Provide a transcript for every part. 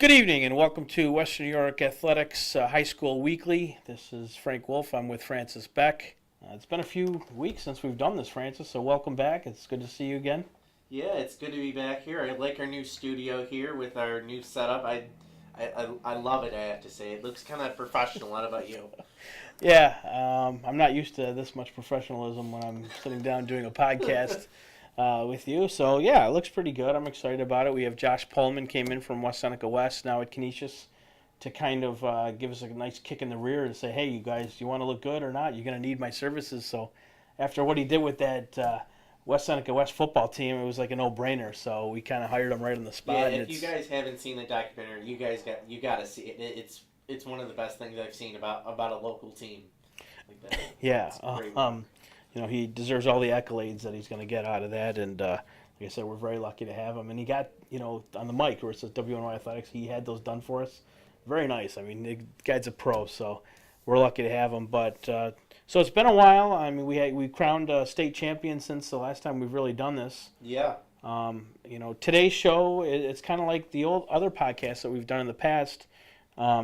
Good evening and welcome to Western New York Athletics High School Weekly. This is Frank Wolf. I'm with Francis Boeck. It's been a few weeks since we've done this, Francis, so welcome back. It's good to see you again. Yeah, it's good to be back here. I like our new studio here with our new setup. I love it, I have to say. It looks kind of professional. What about you? Yeah, I'm not used to this much professionalism when I'm sitting down doing a podcast with you. So, yeah, it looks pretty good. I'm excited about it. We have Josh Pullman came in from West Seneca West, now at Canisius, to kind of give us a nice kick in the rear and say, hey, you guys, you want to look good or not? You're going to need my services. So after what he did with that West Seneca West football team, it was like a no-brainer. So we kind of hired him right on the spot. Yeah, if you guys haven't seen the documentary, you got to see it. It's one of the best things I've seen about a local team like that. Yeah, he deserves all the accolades that he's going to get out of that, and like I said, we're very lucky to have him. And he got, on the mic where it says WNY Athletics, he had those done for us. Very nice. I mean, the guy's a pro, so we're lucky to have him. But so it's been a while. I mean, we crowned state champion since the last time we've really done this. Yeah. Today's show, it's kind of like the old other podcasts that we've done in the past.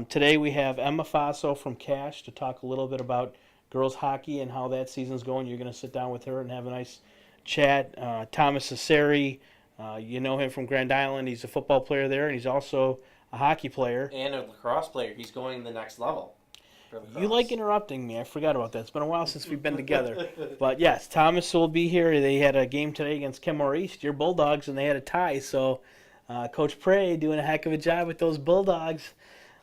Today we have Emma Faso from C.A.SH to talk a little bit about girls hockey and how that season's going. You're going to sit down with her and have a nice chat. Tom Cesira, you know him from Grand Island. He's a football player there, and he's also a hockey player. And a lacrosse player. He's going the next level. You like interrupting me. I forgot about that. It's been a while since we've been together. But, yes, Thomas will be here. They had a game today against Kenmore East, your Bulldogs, and they had a tie. So Coach Prey doing a heck of a job with those Bulldogs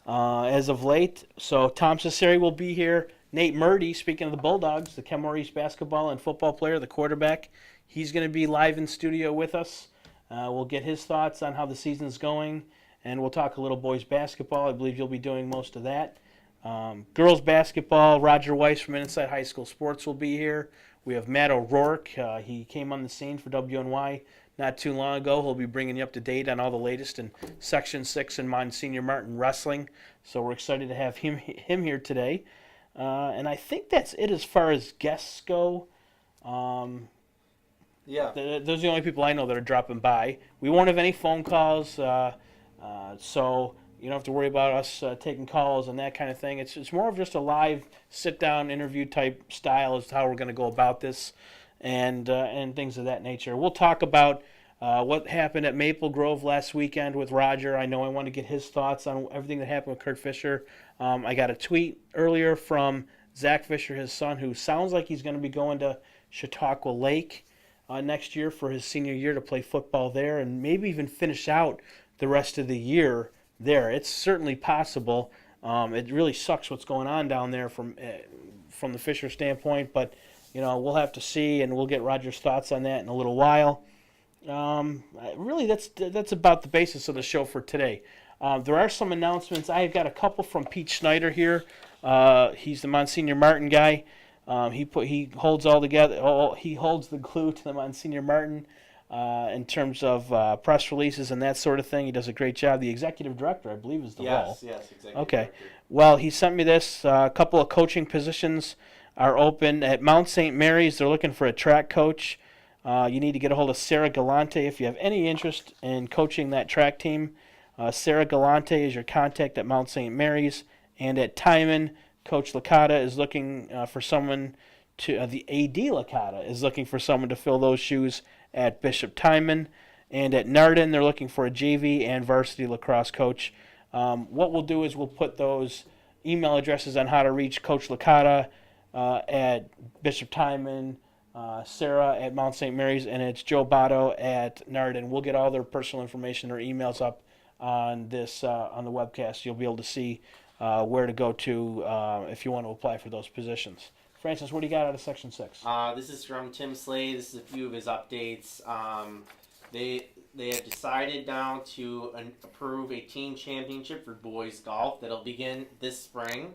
as of late. So Tom Cesira will be here. Nate Murdy, speaking of the Bulldogs, the Kenmore East basketball and football player, the quarterback, he's going to be live in studio with us. We'll get his thoughts on how the season's going, and we'll talk a little boys basketball. I believe you'll be doing most of that. Girls basketball, Roger Weiss from Inside High School Sports will be here. We have Matt O'Rourke. He came on the scene for WNY not too long ago. He'll be bringing you up to date on all the latest in Section 6 and Monsignor Martin Wrestling. So we're excited to have him here today. And I think that's it as far as guests go. Yeah. Those are the only people I know that are dropping by. We won't have any phone calls, so you don't have to worry about us taking calls and that kind of thing. It's more of just a live sit-down interview type style as to how we're going to go about this and things of that nature. We'll talk about what happened at Maple Grove last weekend with Roger. I know I want to get his thoughts on everything that happened with Kurt Fisher. I got a tweet earlier from Zach Fisher, his son, who sounds like he's going to be going to Chautauqua Lake next year for his senior year to play football there and maybe even finish out the rest of the year there. It's certainly possible. It really sucks what's going on down there from the Fisher standpoint, but we'll have to see, and we'll get Roger's thoughts on that in a little while. Really, that's about the basis of the show for today. There are some announcements. I've got a couple from Pete Schneider here. He's the Monsignor Martin guy. He holds all together. He holds the glue to the Monsignor Martin in terms of press releases and that sort of thing. He does a great job. The executive director, I believe, is the role. Yes, executive Okay. director. Well, he sent me this. A couple of coaching positions are open at Mount St. Mary's. They're looking for a track coach. You need to get a hold of Sarah Galante if you have any interest in coaching that track team. Sarah Galante is your contact at Mount St. Mary's. And at Timon, Coach Licata is looking for someone to, the AD Licata is looking for someone to fill those shoes at Bishop Timon. And at Narden, they're looking for a JV and varsity lacrosse coach. What we'll do is we'll put those email addresses on how to reach Coach Licata at Bishop Timon, Sarah at Mount St. Mary's, and it's Joe Botto at Narden. We'll get all their personal information, their emails up on this on the webcast. You'll be able to see where to go to if you want to apply for those positions. Francis, what do you got out of Section 6? This is from Tim Slade. This is a few of his updates. They have decided now to approve a team championship for boys golf that'll begin this spring.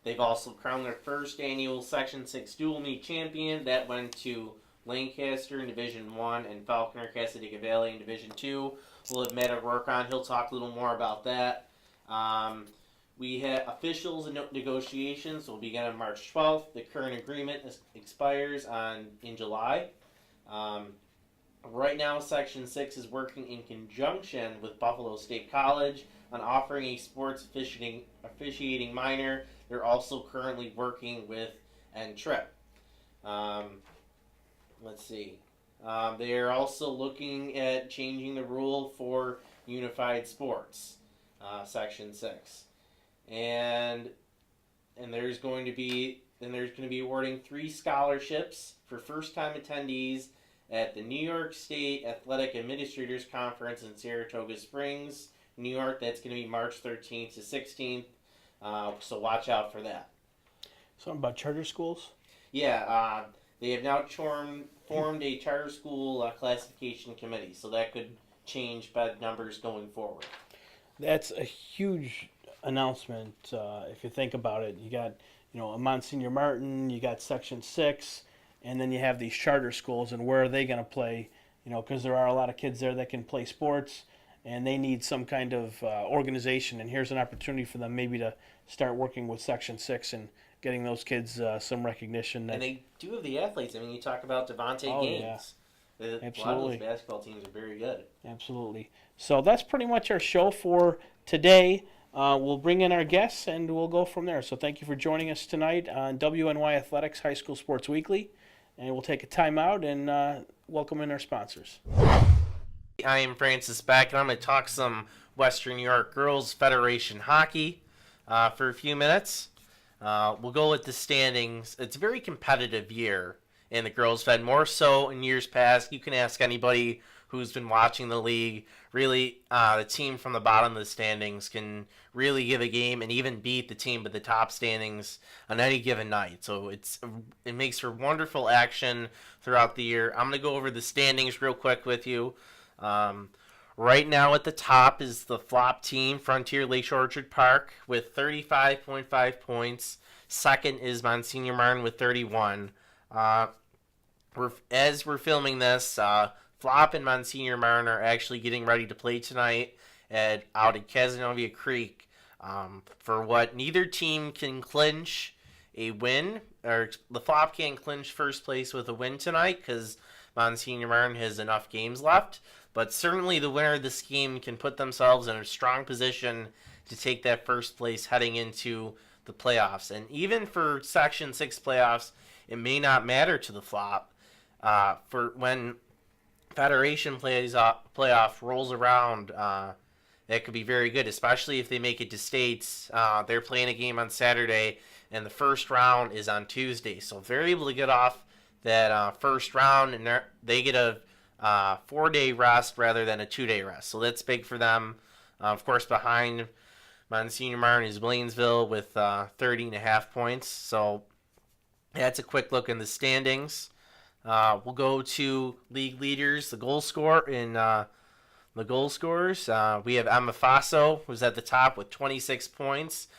They've also crowned their first annual Section 6 dual meet champion. That went to Lancaster in Division 1 and Falconer Cassadiga Valley in Division 2. We'll have Matt O'Rourke on. He'll talk a little more about that. We have officials and negotiations will begin on March 12th. The current agreement expires in July. Right now, Section 6 is working in conjunction with Buffalo State College on offering a sports officiating minor. They're also currently working with N-Trip. Let's see. They are also looking at changing the rule for unified sports, Section 6. And there's going to be awarding 3 scholarships for first-time attendees at the New York State Athletic Administrators Conference in Saratoga Springs, New York. That's going to be March 13th to 16th. So watch out for that. Something about charter schools? Yeah, they have now formed a charter school classification committee, so that could change bed numbers going forward. That's a huge announcement if you think about it. You got, a Monsignor Martin, you got Section 6, and then you have these charter schools, and where are they going to play? Because there are a lot of kids there that can play sports, and they need some kind of organization, and here's an opportunity for them maybe to start working with Section 6 and getting those kids some recognition. And they do have the athletes. I mean, you talk about Devontae Gaines. Yeah. Absolutely. A lot of those basketball teams are very good. Absolutely. So that's pretty much our show for today. We'll bring in our guests, and we'll go from there. So thank you for joining us tonight on WNY Athletics High School Sports Weekly. And we'll take a time out and welcome in our sponsors. I am Francis Beck, and I'm going to talk some Western New York Girls Federation hockey for a few minutes. We'll go with the standings. It's a very competitive year in the Girls Fed, more so in years past. You can ask anybody who's been watching the league. Really, the team from the bottom of the standings can really give a game and even beat the team at the top standings on any given night. So it makes for wonderful action throughout the year. I'm going to go over the standings real quick with you. Right now at the top is the flop team, Frontier Lakeshore Orchard Park, with 35.5 points. Second is Monsignor Martin with 31. As we're filming this, Flop and Monsignor Martin are actually getting ready to play tonight out at Cazenovia Creek for what neither team can clinch a win, or the Flop can't clinch first place with a win tonight because Monsignor Martin has enough games left. But certainly the winner of this game can put themselves in a strong position to take that first place heading into the playoffs. And even for Section 6 playoffs, it may not matter to the Flop. For when Federation playoff rolls around, that could be very good, especially if they make it to states. They're playing a game on Saturday, and the first round is on Tuesday. So if they're able to get off that first round, and they get a 4-day rest rather than a 2-day rest. So that's big for them. Of course, behind Monsignor Martin is Blainsville with 30.5 points. So that's a quick look in the standings. We'll go to league leaders, the goal scorer in the goal scorers. We have Emma Faso, who's at the top with 26 points.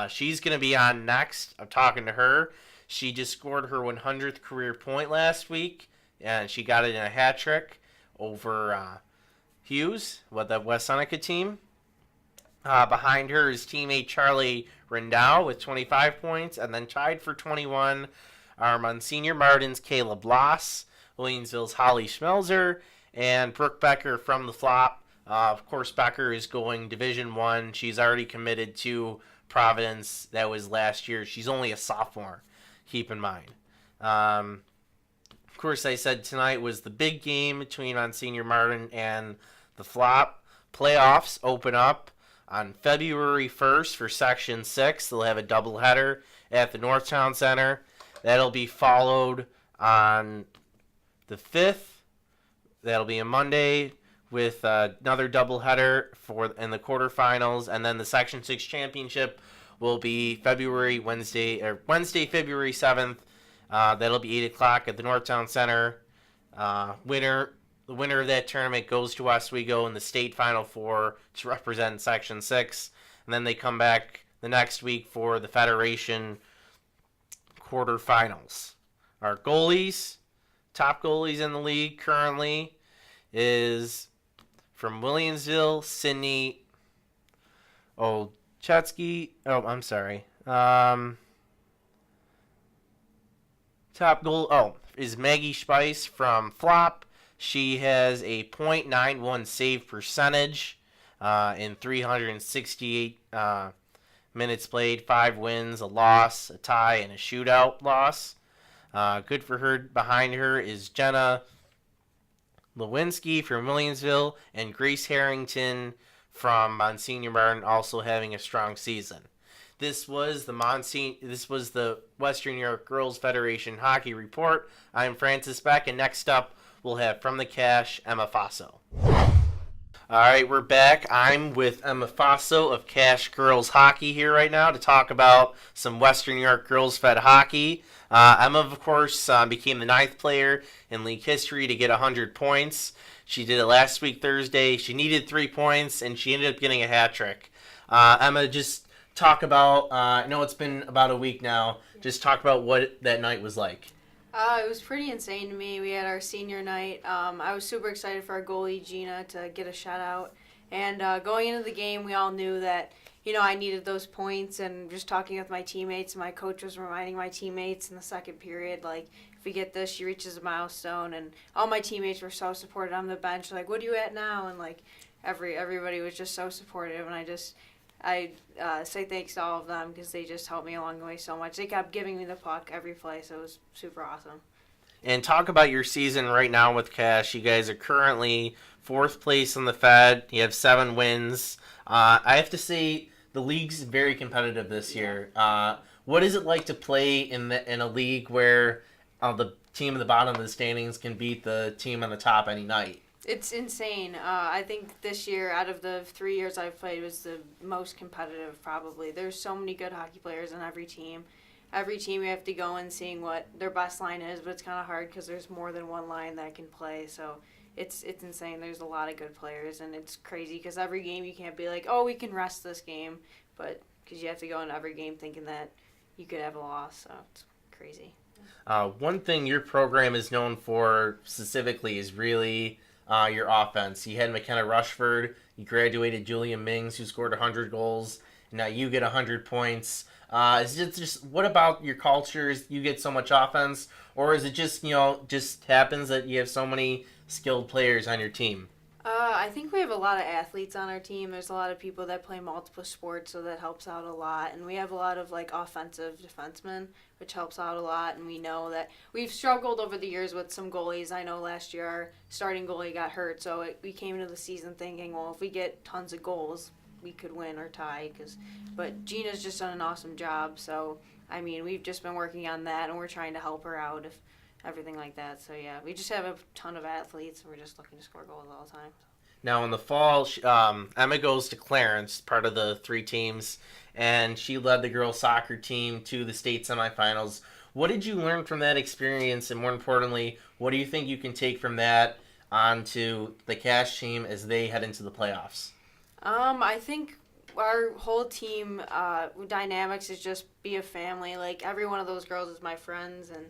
She's going to be on next. I'm talking to her. She just scored her 100th career point last week, and she got it in a hat trick over Hughes with the West Seneca team. Behind her is teammate Charlie Rendau with 25 points, and then tied for 21 are Monsignor Martin's Caleb Loss, Williamsville's Holly Schmelzer, and Brooke Becker from the Flop. Of course, Becker is going Division I. She's already committed to Providence. That was last year. She's only a sophomore, keep in mind. Of course, I said tonight was the big game between Monsignor Martin and the Flop. Playoffs open up on February 1st for Section 6. They'll have a doubleheader at the Northtown Center. That'll be followed on the 5th. That'll be a Monday with another doubleheader in the quarterfinals, and then the Section 6 championship will be Wednesday, February 7th. That'll be 8 o'clock at the Northtown Center. The winner of that tournament goes to Oswego in the state Final Four to represent Section 6, and then they come back the next week for the Federation quarterfinals. Our goalies, top goalies in the league currently, is from Williamsville, Sydney Ochetsky. I'm sorry. Top goal is Maggie Spice from Flop. She has a .91 save percentage in 368 minutes played, 5 wins, a loss, a tie, and a shootout loss. Good for her. Behind her is Jenna Lewinsky from Williamsville and Grace Harrington from Monsignor Martin, also having a strong season. This was the Western New York Girls Federation Hockey Report. I'm Francis Beck, and next up we'll have from the C.A.SH, Emma Faso. All right, we're back. I'm with Emma Faso of C.A.SH Girls Hockey here right now to talk about some Western New York Girls Fed hockey. Emma, of course, became the 9th player in league history to get 100 points. She did it last week, Thursday. She needed 3 points, and she ended up getting a hat trick. Emma, just talk about, I know it's been about a week now, just talk about what that night was like. It was pretty insane to me. We had our senior night. I was super excited for our goalie, Gina, to get a shutout. And going into the game, we all knew that, I needed those points. And just talking with my teammates, my coach was reminding my teammates in the second period, like, if we get this, she reaches a milestone. And all my teammates were so supportive on the bench, like, what are you at now? And, like, everybody was just so supportive. And I say thanks to all of them because they just helped me along the way so much. They kept giving me the puck every play, so it was super awesome. And talk about your season right now with C.A.SH. You guys are currently 4th place in the Fed. You have 7 wins. I have to say the league's very competitive this year. What is it like to play in a league where the team at the bottom of the standings can beat the team on the top any night? It's insane. I think this year, out of the 3 years I've played, was the most competitive probably. There's so many good hockey players on every team. Every team you have to go in seeing what their best line is, but it's kind of hard because there's more than one line that can play. So it's insane. There's a lot of good players, and it's crazy because every game you can't be like, oh, we can rest this game, but because you have to go in every game thinking that you could have a loss. So it's crazy. One thing your program is known for specifically is really your offense. You had McKenna Rushford, you graduated Julia Mings, who scored 100 goals, and now you get 100 points. Is it just, what about your cultures? You get so much offense, or is it just, just happens that you have so many skilled players on your team? I think we have a lot of athletes on our team. There's a lot of people that play multiple sports, so that helps out a lot. And we have a lot of offensive defensemen, which helps out a lot. And we know that we've struggled over the years with some goalies. I know last year our starting goalie got hurt, so we came into the season thinking, well, if we get tons of goals, we could win or tie. But Gina's just done an awesome job. So we've just been working on that, and we're trying to help her out if everything like that. So yeah, we just have a ton of athletes, and we're just looking to score goals all the time. Now in the fall, Emma goes to Clarence, part of the 3 teams, and she led the girls soccer team to the state semifinals. What did you learn from that experience, and more importantly, what do you think you can take from that onto the C.A.SH team as they head into the playoffs? I think our whole team dynamics is just be a family. Like, every one of those girls is my friends, and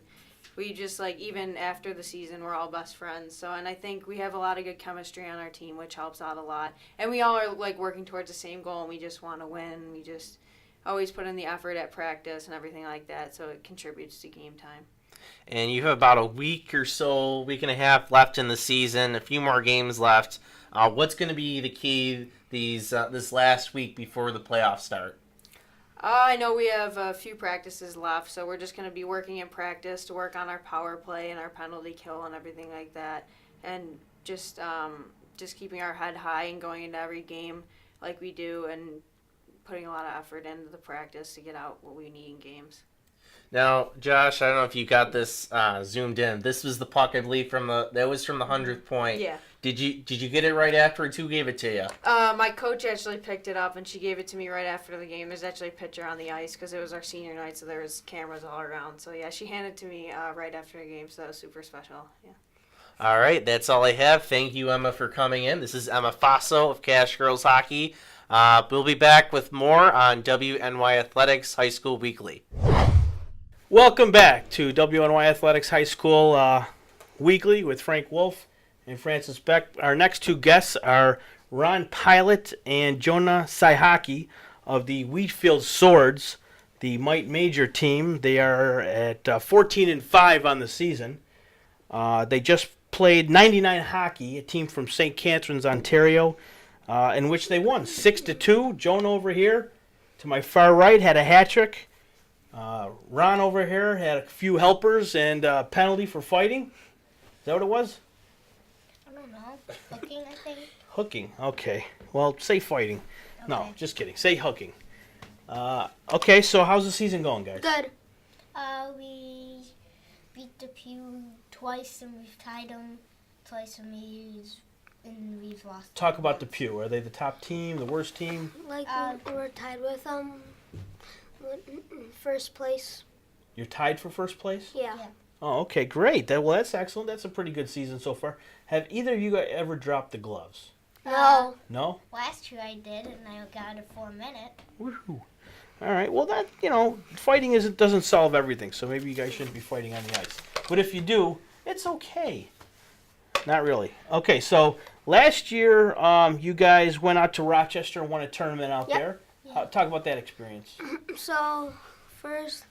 we just, even after the season, we're all best friends. So, and I think we have a lot of good chemistry on our team, which helps out a lot. And we all are, working towards the same goal, and we just want to win. We just always put in the effort at practice and everything like that, so it contributes to game time. And you have about a week or so, week and a half left in the season, a few more games left. What's going to be the key this last week before the playoffs start? I know we have a few practices left, so we're just going to be working in practice to work on our power play and our penalty kill and everything like that, and just keeping our head high and going into every game like we do, and putting a lot of effort into the practice to get out what we need in games. Now, Josh, I don't know if you got this zoomed in. This was the puck, I believe, that was from the 100th point. Yeah. Did you get it right afterwards? Who gave it to you? My coach actually picked it up, and she gave it to me right after the game. There's actually a picture on the ice because it was our senior night, so there was cameras all around. So, yeah, she handed it to me right after the game, so that was super special. Yeah. All right, that's all I have. Thank you, Emma, for coming in. This is Emma Faso of C.A.SH Girls Hockey. We'll be back with more on WNY Athletics High School Weekly. Welcome back to WNY Athletics High School Weekly with Frank Wolf and Francis Beck. Our next 2 guests are Ron Pilot and Jonah Saihaki of the Wheatfield Swords, the Mite Major team. They are at 14-5 on the season. They just played 99 Hockey, a team from St. Catharines, Ontario, in which they won 6-2. Jonah over here, to my far right, had a hat trick. Ron over here had a few helpers and a penalty for fighting. Is that what it was? I don't know. Hooking, I think. Hooking. Okay. Well, say fighting. No, Okay. just kidding. Say hooking. Okay, so how's the season going, guys? Good. We beat the Pew twice and we've tied them twice and we've lost. Talk about the Pew. Are they the top team, the worst team? Like we're tied with first place. You're tied for first place? Yeah. Yeah. Oh, okay, great. Well, that's excellent. That's a pretty good season so far. Have either of you guys ever dropped the gloves? No. No? Last year I did and I got a 4-minute. Woohoo. All right. Well, that, fighting doesn't solve everything, so maybe you guys shouldn't be fighting on the ice. But if you do, it's okay. Not really. Okay, so last year you guys went out to Rochester and won a tournament out Yep. there. Yeah. Talk about that experience. So first,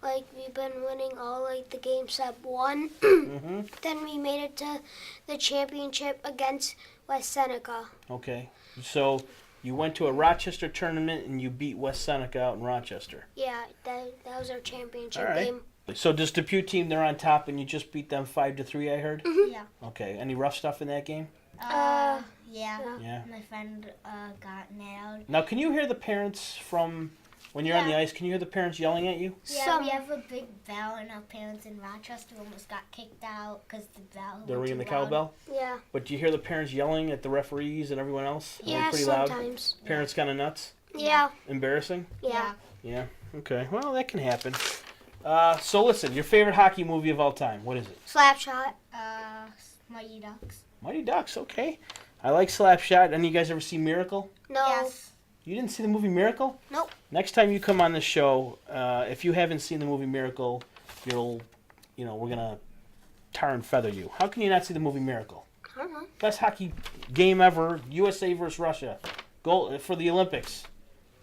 we've been winning all the games except one. Mm-hmm. Then we made it to the championship against West Seneca. Okay. So you went to a Rochester tournament and you beat West Seneca out in Rochester. Yeah, that was our championship All right. game. So does the Pew team, they're on top and you just beat them 5-3, I heard? Yeah. Okay. Any rough stuff in that game? Yeah. Yeah. My friend got nailed. Now, can you hear the parents from when you're on the Yeah. ice? Can you hear the parents yelling at you? Yeah, we have a big bell and our parents in Rochester almost got kicked out because the bell They're was ringing the too loud. cowbell? Yeah. But do you hear the parents yelling at the referees and everyone else? Are they Yeah, pretty loud? sometimes. Parents kind of nuts? Yeah. Embarrassing? Yeah. Yeah. Okay. Well, that can happen. So listen, your favorite hockey movie of all time, what is it? Slapshot. Mighty Ducks. Mighty Ducks, okay. I like Slapshot. Any of you guys ever see Miracle? No. Yes. You didn't see the movie Miracle? Nope. Next time you come on the show, if you haven't seen the movie Miracle, we're going to tar and feather you. How can you not see the movie Miracle? I don't know. Best hockey game ever, USA versus Russia. Gold for the Olympics.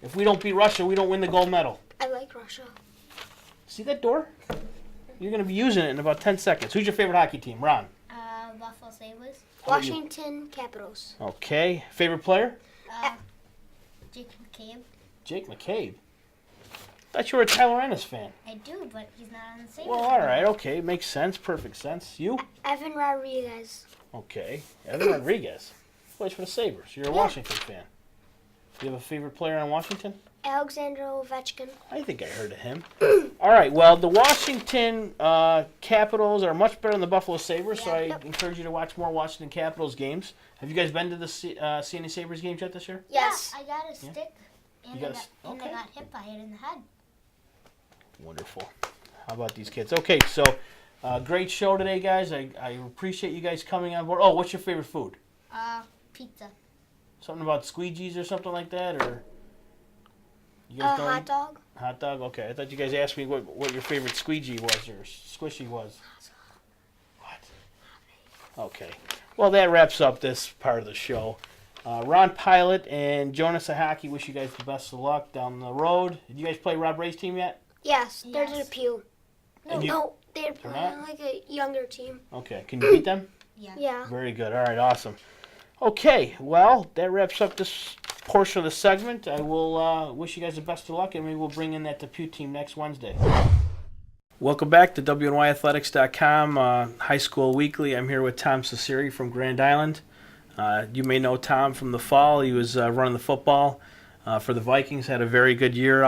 If we don't beat Russia, we don't win the gold medal. I like Russia. See that door? You're going to be using it in about 10 seconds. Who's your favorite hockey team? Ron. Buffalo Sabres. How about you? Washington Capitals. Okay. Favorite player? Jake McCabe. Jake McCabe. Thought you were a Tyler Ennis fan. I do, but he's not on the Sabres. Well, all right. Okay. Makes sense. Perfect sense. You? Evan Rodriguez. Okay. Evan Rodriguez. Plays for the Sabres. You're a Washington fan. Do you have a favorite player on Washington? Alexander Ovechkin. I think I heard of him. All right. Well, the Washington Capitals are much better than the Buffalo Sabres, so I encourage you to watch more Washington Capitals games. Have you guys been to the see any Sabres games yet this year? Yes. Yeah, I got a stick, and, You I got a got, and I okay. got hit by it in the head. Wonderful. How about these kids? Okay, so great show today, guys. I appreciate you guys coming on board. Oh, what's your favorite food? Pizza. Something about squeegees or something like that, or you guys don't Hot eat? dog. Hot dog. Okay, I thought you guys asked me what your favorite squeegee was or squishy was. What? Okay. Well, that wraps up this part of the show. Ron Pilot and Jonas Ahaki wish you guys the best of luck down the road. Did you guys play Rob Ray's team yet? Yes, they're Yes. the Pew. And you- No, they're They're not? like a younger team. Okay. Can you beat them? Yeah. Yeah. Very good. All right. Awesome. Okay. Well, that wraps up this portion of the segment. I will wish you guys the best of luck, and maybe we'll bring in that Depew team next Wednesday. Welcome back to WNYathletics.com, High School Weekly. I'm here with Tom Cesira from Grand Island. You may know Tom from the fall. He was running the football for the Vikings, had a very good year.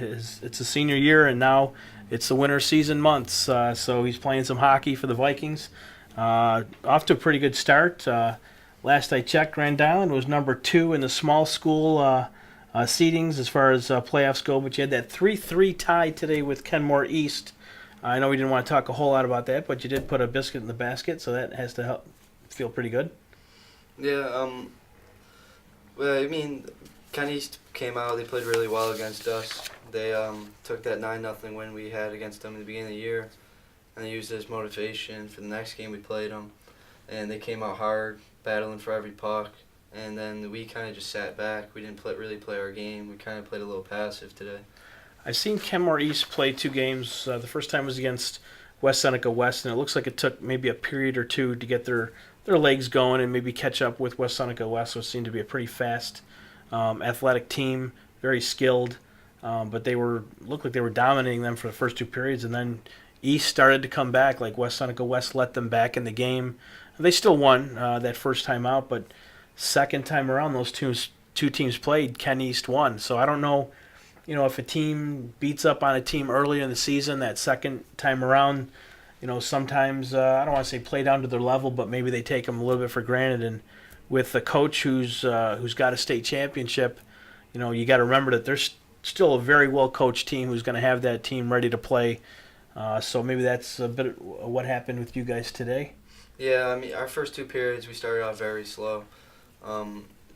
It's a senior year, and now it's the winter season months, so he's playing some hockey for the Vikings. Off to a pretty good start. Last I checked, Grand Island was number 2 in the small school seedings as far as playoffs go, but you had that 3-3 tie today with Kenmore East. I know we didn't want to talk a whole lot about that, but you did put a biscuit in the basket, so that has to help feel pretty good. Yeah, well, I mean, Ken East came out, they played really well against us. They took that 9-0 win we had against them in the beginning of the year, and they used it as motivation for the next game we played them. And they came out hard, battling for every puck, and then we kind of just sat back. We didn't really play our game. We kind of played a little passive today. I've seen Kenmore East play 2 games. The first time was against West Seneca West, and it looks like it took maybe a period or two to get their legs going and maybe catch up with West Seneca West, which seemed to be a pretty fast, athletic team, very skilled. But looked like they were dominating them for the first two periods, and then East started to come back. Like West Seneca West let them back in the game. They still won that first time out, but second time around, those two teams played. Ken East won. So I don't know, if a team beats up on a team early in the season, that second time around, sometimes I don't want to say play down to their level, but maybe they take them a little bit for granted. And with the coach who's got a state championship, you got to remember that there's still a very well coached team who's going to have that team ready to play. So maybe that's a bit of what happened with you guys today. Yeah, I mean, our first two periods, we started off very slow.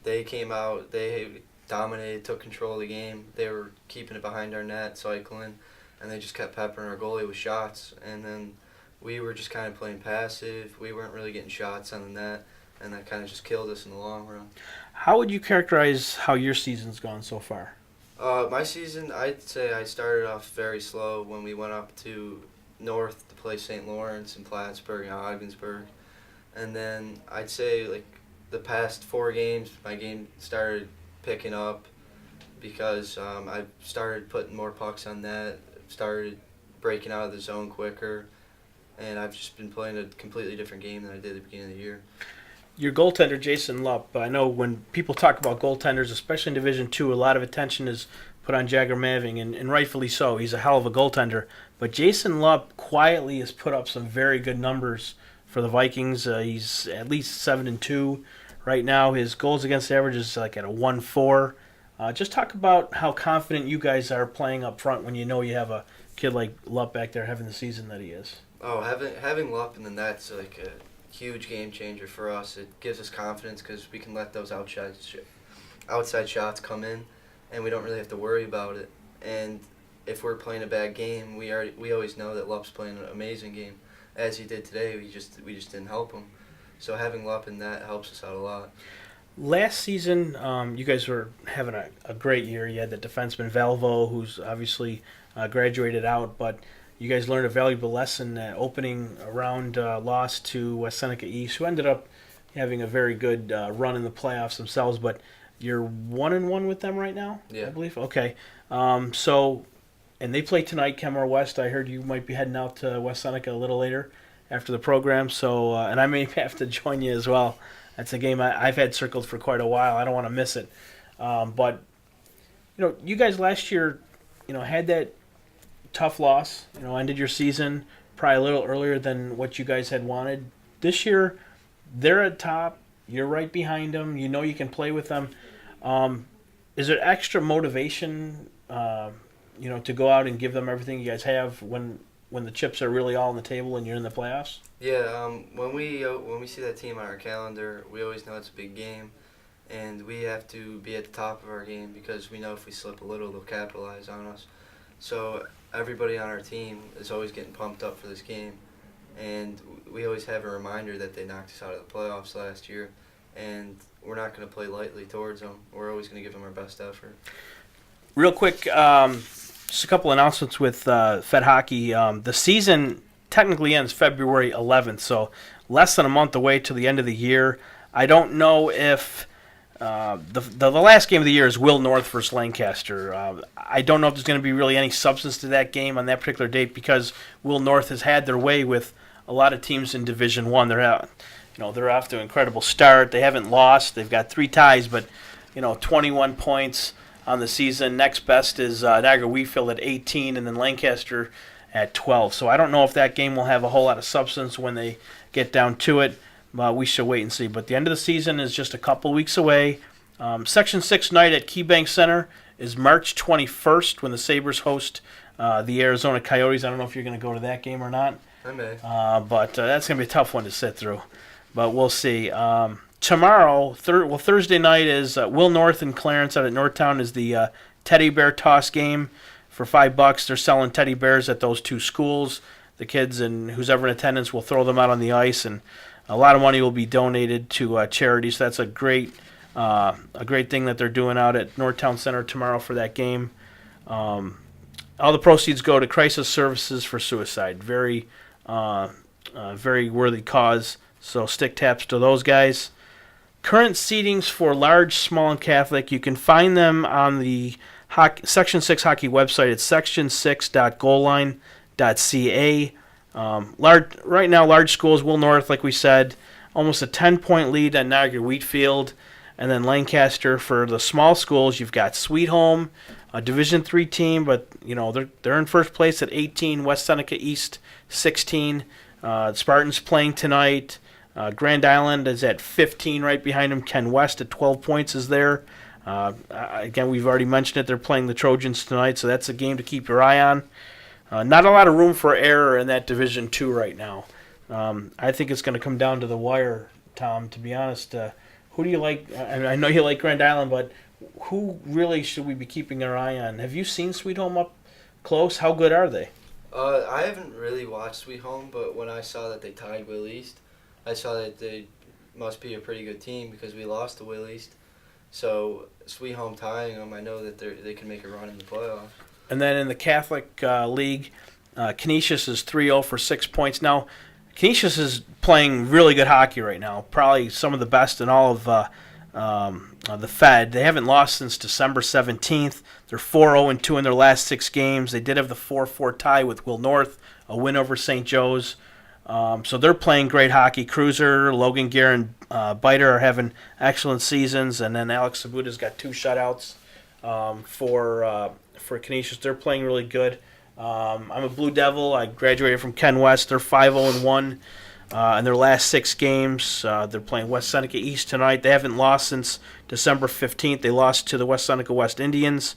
They came out, they dominated, took control of the game. They were keeping it behind our net, cycling, and they just kept peppering our goalie with shots. And then we were just kind of playing passive. We weren't really getting shots on the net, and that kind of just killed us in the long run. How would you characterize how your season's gone so far? My season, I'd say I started off very slow when we went up to north to play St. Lawrence and Plattsburgh and Ogdensburg. And then I'd say, like, the past 4 games, my game started picking up because I started putting more pucks on net, started breaking out of the zone quicker, and I've just been playing a completely different game than I did at the beginning of the year. Your goaltender, Jason Lupp, I know when people talk about goaltenders, especially in Division II, a lot of attention is put on Jagger Maving, and rightfully so. He's a hell of a goaltender. But Jason Lupp quietly has put up some very good numbers for the Vikings. He's at least 7-2 right now. His goals against average is like at a 1.4. Just talk about how confident you guys are playing up front when you know you have a kid like Lupp back there having the season that he is. Oh, having Lupp in the net's like a huge game changer for us. It gives us confidence because we can let those outside shots come in, and we don't really have to worry about it. And if we're playing a bad game, we always know that Lupp's playing an amazing game, as he did today. We just didn't help him. So having Lupp in that helps us out a lot. Last season, you guys were having a great year. You had the defenseman Valvo, who's obviously graduated out, but you guys learned a valuable lesson. Opening round loss to West Seneca East, who ended up having a very good run in the playoffs themselves. But you're 1-1 with them right now, Yeah. I believe. Okay, and they play tonight, Kenmore West. I heard you might be heading out to West Seneca a little later after the program. So, and I may have to join you as well. That's a game I've had circled for quite a while. I don't want to miss it. But you guys last year, had that tough loss, ended your season probably a little earlier than what you guys had wanted. This year, they're at top. You're right behind them. You know you can play with them. Is there extra motivation, to go out and give them everything you guys have when the chips are really all on the table and you're in the playoffs? Yeah, when we see that team on our calendar, we always know it's a big game, and we have to be at the top of our game because we know if we slip a little, they'll capitalize on us. So everybody on our team is always getting pumped up for this game, and we always have a reminder that they knocked us out of the playoffs last year, and we're not going to play lightly towards them. We're always going to give them our best effort. Real quick, just a couple announcements with Fed Hockey. The season technically ends February 11th, so less than a month away to the end of the year. I don't know if the last game of the year is Will North versus Lancaster. I don't know if there's going to be really any substance to that game on that particular date because Will North has had their way with a lot of teams in Division I. They're out, they're off to an incredible start. They haven't lost. They've got 3 ties, but 21 points on the season. Next best is Niagara Wheatfield at 18, and then Lancaster at 12. So I don't know if that game will have a whole lot of substance when they get down to it. We shall wait and see. But the end of the season is just a couple weeks away. Section 6 night at KeyBank Center is March 21st when the Sabres host the Arizona Coyotes. I don't know if you're going to go to that game or not. I may. But that's going to be a tough one to sit through. But we'll see. Tomorrow, Thursday night is Will North and Clarence out at Northtown is the teddy bear toss game for $5. They're selling teddy bears at those 2 schools. The kids and who's ever in attendance will throw them out on the ice, and a lot of money will be donated to charities. So that's a great thing that they're doing out at Northtown Center tomorrow for that game. All the proceeds go to Crisis Services for Suicide. Very Very worthy cause. So stick taps to those guys. Current seedings for large, small, and Catholic. You can find them on the Section 6 hockey website. It's section6.goalline.ca. Right now, large schools, Will North, like we said, almost a 10-point lead on Niagara Wheatfield. And then Lancaster. For the small schools, you've got Sweet Home, a Division III team, but they're in first place at 18. West Seneca East 16. Spartans playing tonight. Grand Island is at 15 right behind them. Ken West at 12 points is there. Again, we've already mentioned it. They're playing the Trojans tonight, so that's a game to keep your eye on. Not a lot of room for error in that Division II right now. I think it's going to come down to the wire, Tom, to be honest. Who do you like? I know you like Grand Island, but who really should we be keeping our eye on? Have you seen Sweet Home up close? How good are they? I haven't really watched Sweet Home, but when I saw that they tied Will East, I saw that they must be a pretty good team because we lost to Will East. So Sweet Home tying them, I know that they can make a run in the playoffs. And then in the Catholic League, Canisius is 3-0 for 6 points. Now, Canisius is playing really good hockey right now, probably some of the best in all of the Fed. They haven't lost since December 17th. They're 4-0-2 in their last 6 games. They did have the 4-4 tie with Will North, a win over St. Joe's. So they're playing great hockey. Cruiser, Logan Gear, and Biter are having excellent seasons. And then Alex Sabuta's got 2 shutouts for Canisius. They're playing really good. I'm a Blue Devil. I graduated from Ken West. They're 5-0-1 in their last 6 games. They're playing West Seneca East tonight. They haven't lost since December 15th. They lost to the West Seneca West Indians.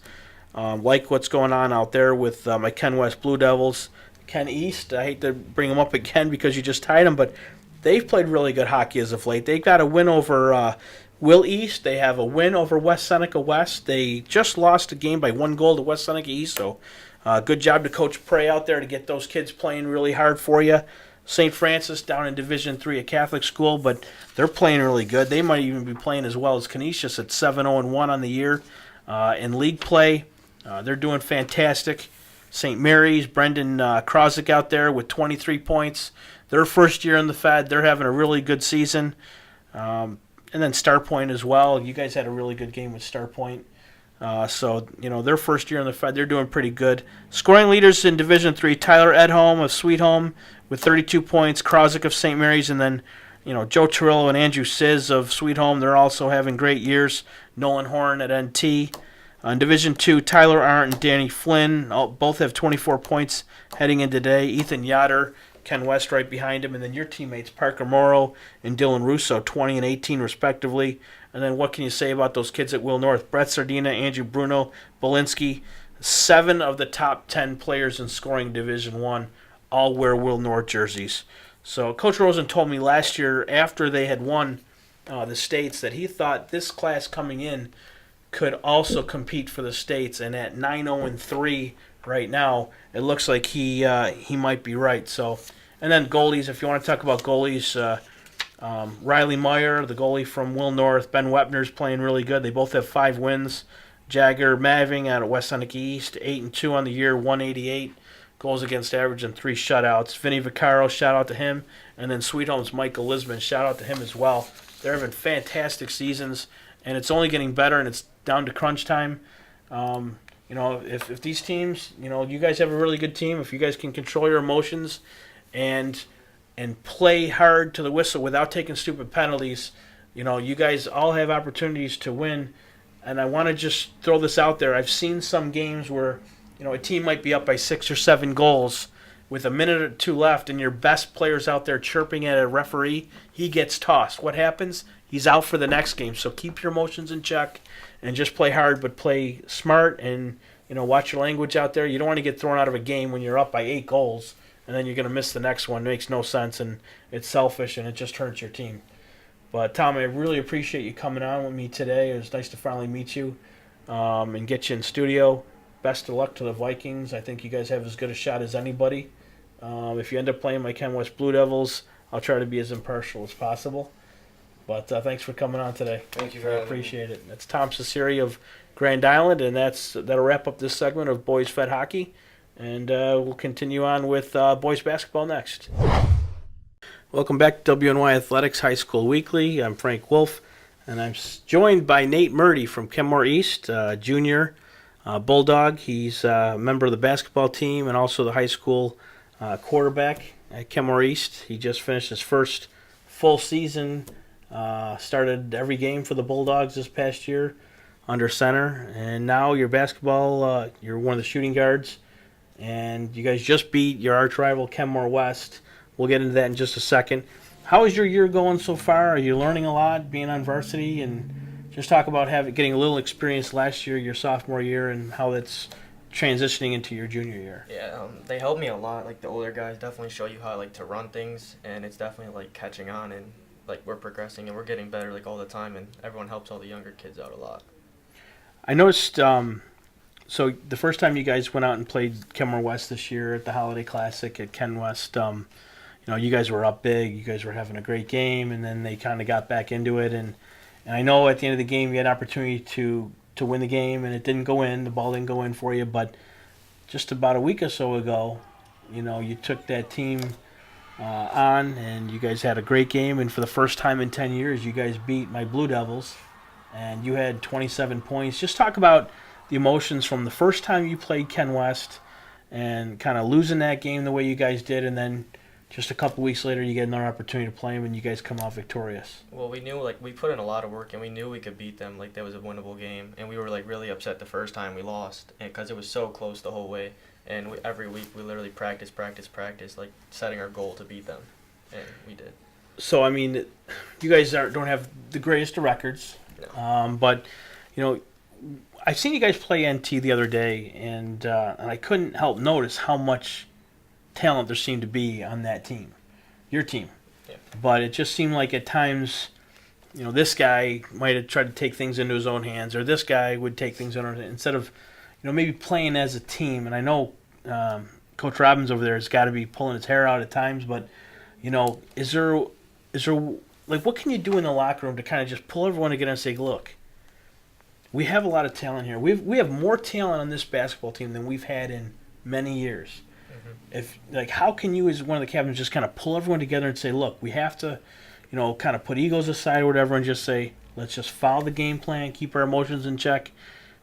Like what's going on out there with my Ken West Blue Devils. Ken East, I hate to bring them up again because you just tied them, but they've played really good hockey as of late. They got a win over Will East. They have a win over West Seneca West. They just lost a game by 1 goal to West Seneca East, so good job to Coach Prey out there to get those kids playing really hard for you. St. Francis down in Division III, a Catholic school, but they're playing really good. They might even be playing as well as Canisius at 7-0-1 on the year. In league play, they're doing fantastic. St. Mary's, Brendan Krozik out there with 23 points. Their first year in the Fed. They're having a really good season. And then Starpoint as well. You guys had a really good game with Starpoint. So, their first year in the Fed, they're doing pretty good. Scoring leaders in Division III, Tyler Edholm of Sweet Home with 32 points, Krozik of St. Mary's, and then, Joe Torillo and Andrew Sizz of Sweet Home. They're also having great years. Nolan Horn at NT. In Division II, Tyler Arndt and Danny Flynn both have 24 points heading in today. Ethan Yoder, Ken West right behind him, and then your teammates Parker Morrow and Dylan Russo, 20 and 18 respectively. And then what can you say about those kids at Will North? Brett Sardina, Andrew Bruno, Belinsky, 7 of the top 10 players in scoring Division I all wear Will North jerseys. So Coach Rosen told me last year after they had won the states that he thought this class coming in could also compete for the states, and at 9-0-3 right now, it looks like he might be right. So, and then goalies, if you want to talk about goalies, Riley Meyer, the goalie from Will North, Ben Wepner's playing really good. They both have 5 wins. Jagger Maving out of West Seneca East, 8-2 on the year, 188 goals against average and 3 shutouts. Vinny Vaccaro, shout out to him, and then Sweet Home's Michael Lisman, shout out to him as well. They're having fantastic seasons, and it's only getting better, and it's down to crunch time. If these teams, you guys have a really good team, if you guys can control your emotions and play hard to the whistle without taking stupid penalties, you guys all have opportunities to win. And I want to just throw this out there. I've seen some games where, a team might be up by 6 or 7 goals with a minute or 2 left, and your best player's out there chirping at a referee. He gets tossed. What happens? He's out for the next game. So keep your emotions in check and just play hard, but play smart and, watch your language out there. You don't want to get thrown out of a game when you're up by 8 goals and then you're going to miss the next one. It makes no sense, and it's selfish, and it just hurts your team. But, Tom, I really appreciate you coming on with me today. It was nice to finally meet you and get you in studio. Best of luck to the Vikings. I think you guys have as good a shot as anybody. If you end up playing my Ken West Blue Devils, I'll try to be as impartial as possible. But thanks for coming on today. Thank you for having me. Appreciate it. That's Tom Cesira of Grand Island, and that'll wrap up this segment of Boys Fed Hockey. And we'll continue on with boys basketball next. Welcome back to WNY Athletics High School Weekly. I'm Frank Wolf, and I'm joined by Nate Murdy from Kenmore East, junior Bulldog. He's a member of the basketball team and also the high school quarterback at Kenmore East. He just finished his first full season, started every game for the Bulldogs this past year under center, and now your basketball, you're one of the shooting guards, and you guys just beat your arch rival Kenmore West. We'll get into that in just a second. How is your year going so far? Are you learning a lot being on varsity? And just talk about getting a little experience last year, your sophomore year, and how that's transitioning into your junior year. Yeah, they helped me a lot. Like, the older guys definitely show you how, like, to run things, and it's definitely, like, catching on, and, like, we're progressing, and we're getting better, like, all the time, and everyone helps all the younger kids out a lot. I noticed, so the first time you guys went out and played Kenmore West this year at the Holiday Classic at Ken West, you guys were up big, you guys were having a great game, and then they kind of got back into it, and I know at the end of the game you had an opportunity to win the game, and it didn't go in, the ball didn't go in for you, but just about a week or so ago, you took that team on, and you guys had a great game, and for the first time in 10 years, you guys beat my Blue Devils, and you had 27 points. Just talk about the emotions from the first time you played Ken West and kind of losing that game the way you guys did, and then just a couple weeks later you get another opportunity to play them and you guys come out victorious. Well, we knew, like, we put in a lot of work, and we knew we could beat them. Like, that was a winnable game, and we were, like, really upset the first time we lost, because it was so close the whole way. And every week we literally practice, like, setting our goal to beat them, and we did. So, I mean, you guys don't have the greatest of records, No. But, I've seen you guys play NT the other day, and I couldn't help notice how much talent there seemed to be on that team, your team. Yeah. But it just seemed like at times, this guy might have tried to take things into his own hands, or this guy would take things into his hands instead of, maybe playing as a team. And I know Coach Robbins over there has got to be pulling his hair out at times, but is there like, what can you do in the locker room to kind of just pull everyone together and say, look, we have a lot of talent here. We have more talent on this basketball team than we've had in many years. How can you, as one of the captains, just kind of pull everyone together and say, look, we have to, kind of put egos aside or whatever and just say, let's just follow the game plan, keep our emotions in check,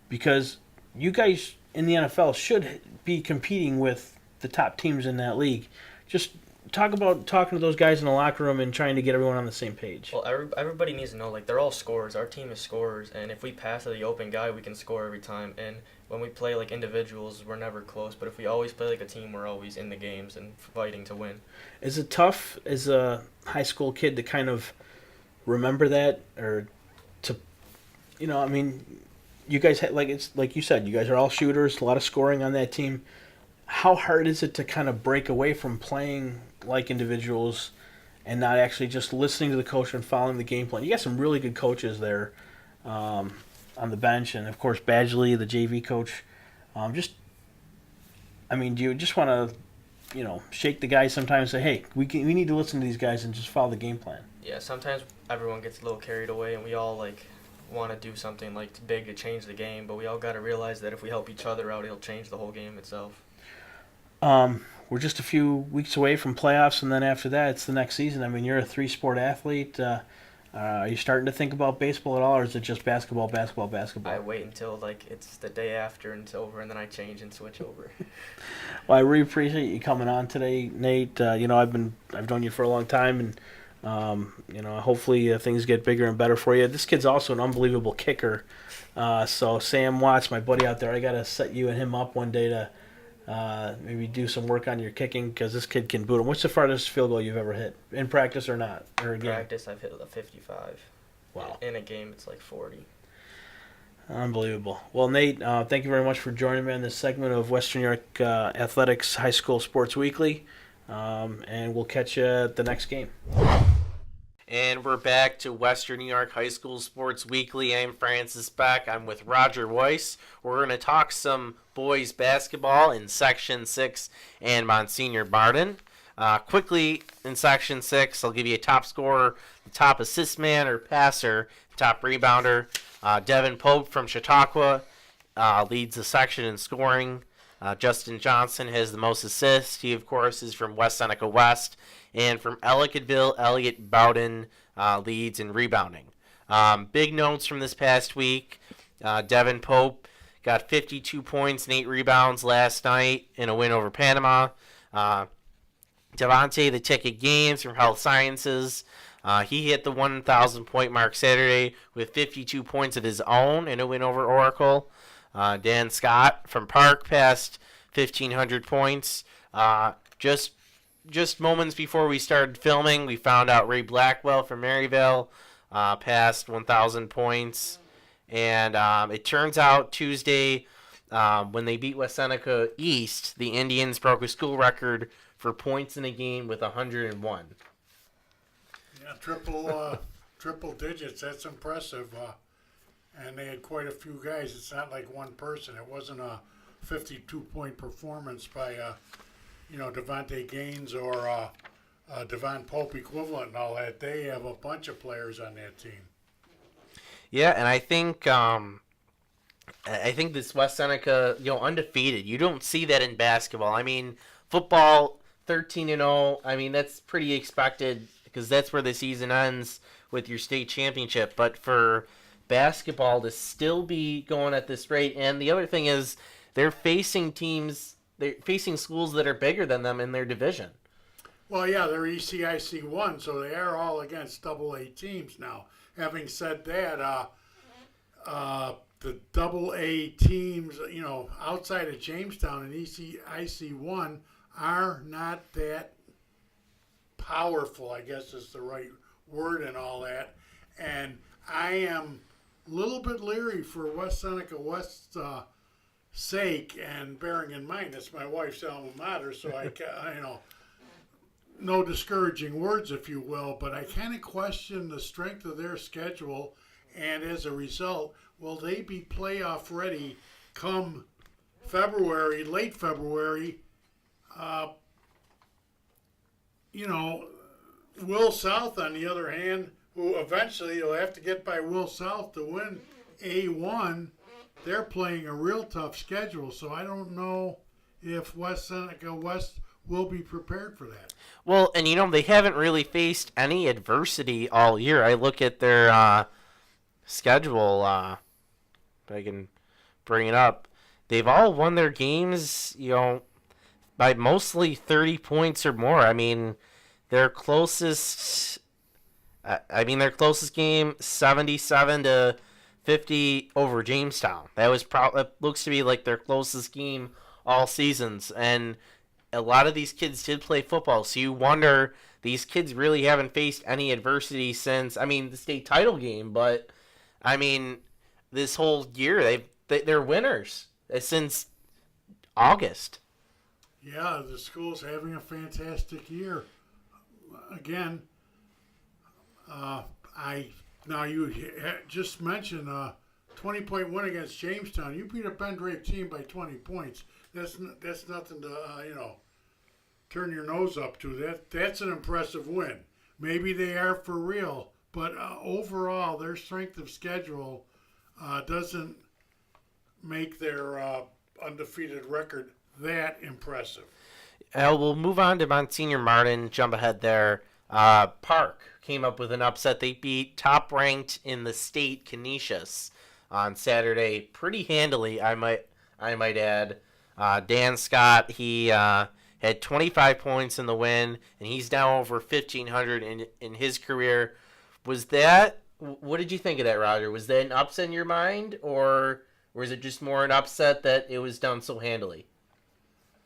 because you guys in the NFL should be competing with the top teams in that league. Just talk about talking to those guys in the locker room and trying to get everyone on the same page. Well, everybody needs to know, like, they're all scorers. Our team is scorers, and if we pass to the open guy, we can score every time. And when we play like individuals, we're never close. But if we always play like a team, we're always in the games and fighting to win. Is it tough as a high school kid to kind of remember that, or to, you guys it's like you said, you guys are all shooters, a lot of scoring on that team. How hard is it to kind of break away from playing like individuals and not actually just listening to the coach and following the game plan? You got some really good coaches there on the bench, and of course Badgley, the JV coach. Do you just want to, shake the guys sometimes and say, hey, we need to listen to these guys and just follow the game plan? Yeah, sometimes everyone gets a little carried away, and we all, like, want to do something, like, big to change the game, but we all got to realize that if we help each other out, it'll change the whole game itself. We're just a few weeks away from playoffs, and then after that, it's the next season. I mean, you're a three-sport athlete. Are you starting to think about baseball at all, or is it just basketball? I wait until, like, it's the day after and it's over, and then I change and switch over. Well, I really appreciate you coming on today, Nate. I've known you for a long time, and hopefully things get bigger and better for you. This kid's also an unbelievable kicker. So Sam Watts, my buddy out there, I gotta set you and him up one day to maybe do some work on your kicking, because this kid can boot him. What's the farthest field goal you've ever hit, in practice or not? Or In practice, I've hit a 55. Wow. In a game, it's like 40. Unbelievable. Well, Nate, thank you very much for joining me on this segment of Western New York Athletics High School Sports Weekly, and we'll catch you at the next game. And we're back to Western New York High School Sports Weekly. I'm Francis Beck. I'm with Roger Weiss. We're going to talk some boys basketball in Section 6 and Monsignor Barden. Quickly, in Section 6, I'll give you a top scorer, the top assist man or passer, top rebounder. Devin Pope from Chautauqua leads the section in scoring. Justin Johnson has the most assists. He, of course, is from West Seneca West. And from Ellicottville, Elliot Bowden leads in rebounding. Big notes from this past week. Devin Pope got 52 points and 8 rebounds last night in a win over Panama. Devontae the Ticket Games from Health Sciences. He hit the 1,000 point mark Saturday with 52 points of his own in a win over Oracle. Dan Scott from Park passed 1,500 points. Just moments before we started filming, we found out Ray Blackwell from Maryvale passed 1,000 points. And it turns out Tuesday, when they beat West Seneca East, the Indians broke a school record for points in a game with 101. Yeah, triple digits. That's impressive. And they had quite a few guys. It's not like one person. It wasn't a 52-point performance by, Devontae Gaines or Devon Pope equivalent and all that. They have a bunch of players on that team. Yeah, and I think this West Seneca, undefeated. You don't see that in basketball. I mean, football 13-0. I mean, that's pretty expected because that's where the season ends with your state championship. But for basketball to still be going at this rate, and the other thing is they're facing schools that are bigger than them in their division. Well, yeah, they're ECIC 1, so they are all against AA teams now. Having said that, the AA teams, outside of Jamestown and ECIC 1 are not that powerful, I guess is the right word and all that. And I am a little bit leery for West Seneca West's sake, and bearing in mind it's my wife's alma mater, so I no discouraging words, if you will, but I kind of question the strength of their schedule, and as a result, will they be playoff ready come February, late February? Will South, on the other hand, who eventually you'll have to get by Will South to win A1, they're playing a real tough schedule, so I don't know if West Seneca West will be prepared for that. Well, and they haven't really faced any adversity all year. I look at their schedule, if I can bring it up. They've all won their games, by mostly 30 points or more. I mean, their closest game, 77-50 over Jamestown. That looks to be like their closest game all seasons, and a lot of these kids did play football, so you wonder, these kids really haven't faced any adversity since, the state title game, but, this whole year, they're winners since August. Yeah, the school's having a fantastic year. Again, you just mentioned 20-point win against Jamestown. You beat a Ben Drake team by 20 points. That's nothing to turn your nose up to. That's an impressive win. Maybe they are for real, but overall their strength of schedule doesn't make their undefeated record that impressive. We'll move on to Monsignor Martin. Jump ahead there. Park came up with an upset. They beat top-ranked in the state Canisius on Saturday pretty handily, I might add. Dan Scott, he had 25 points in the win, and he's now over 1,500 in his career. What did you think of that, Roger? Was that an upset in your mind, or was it just more an upset that it was done so handily?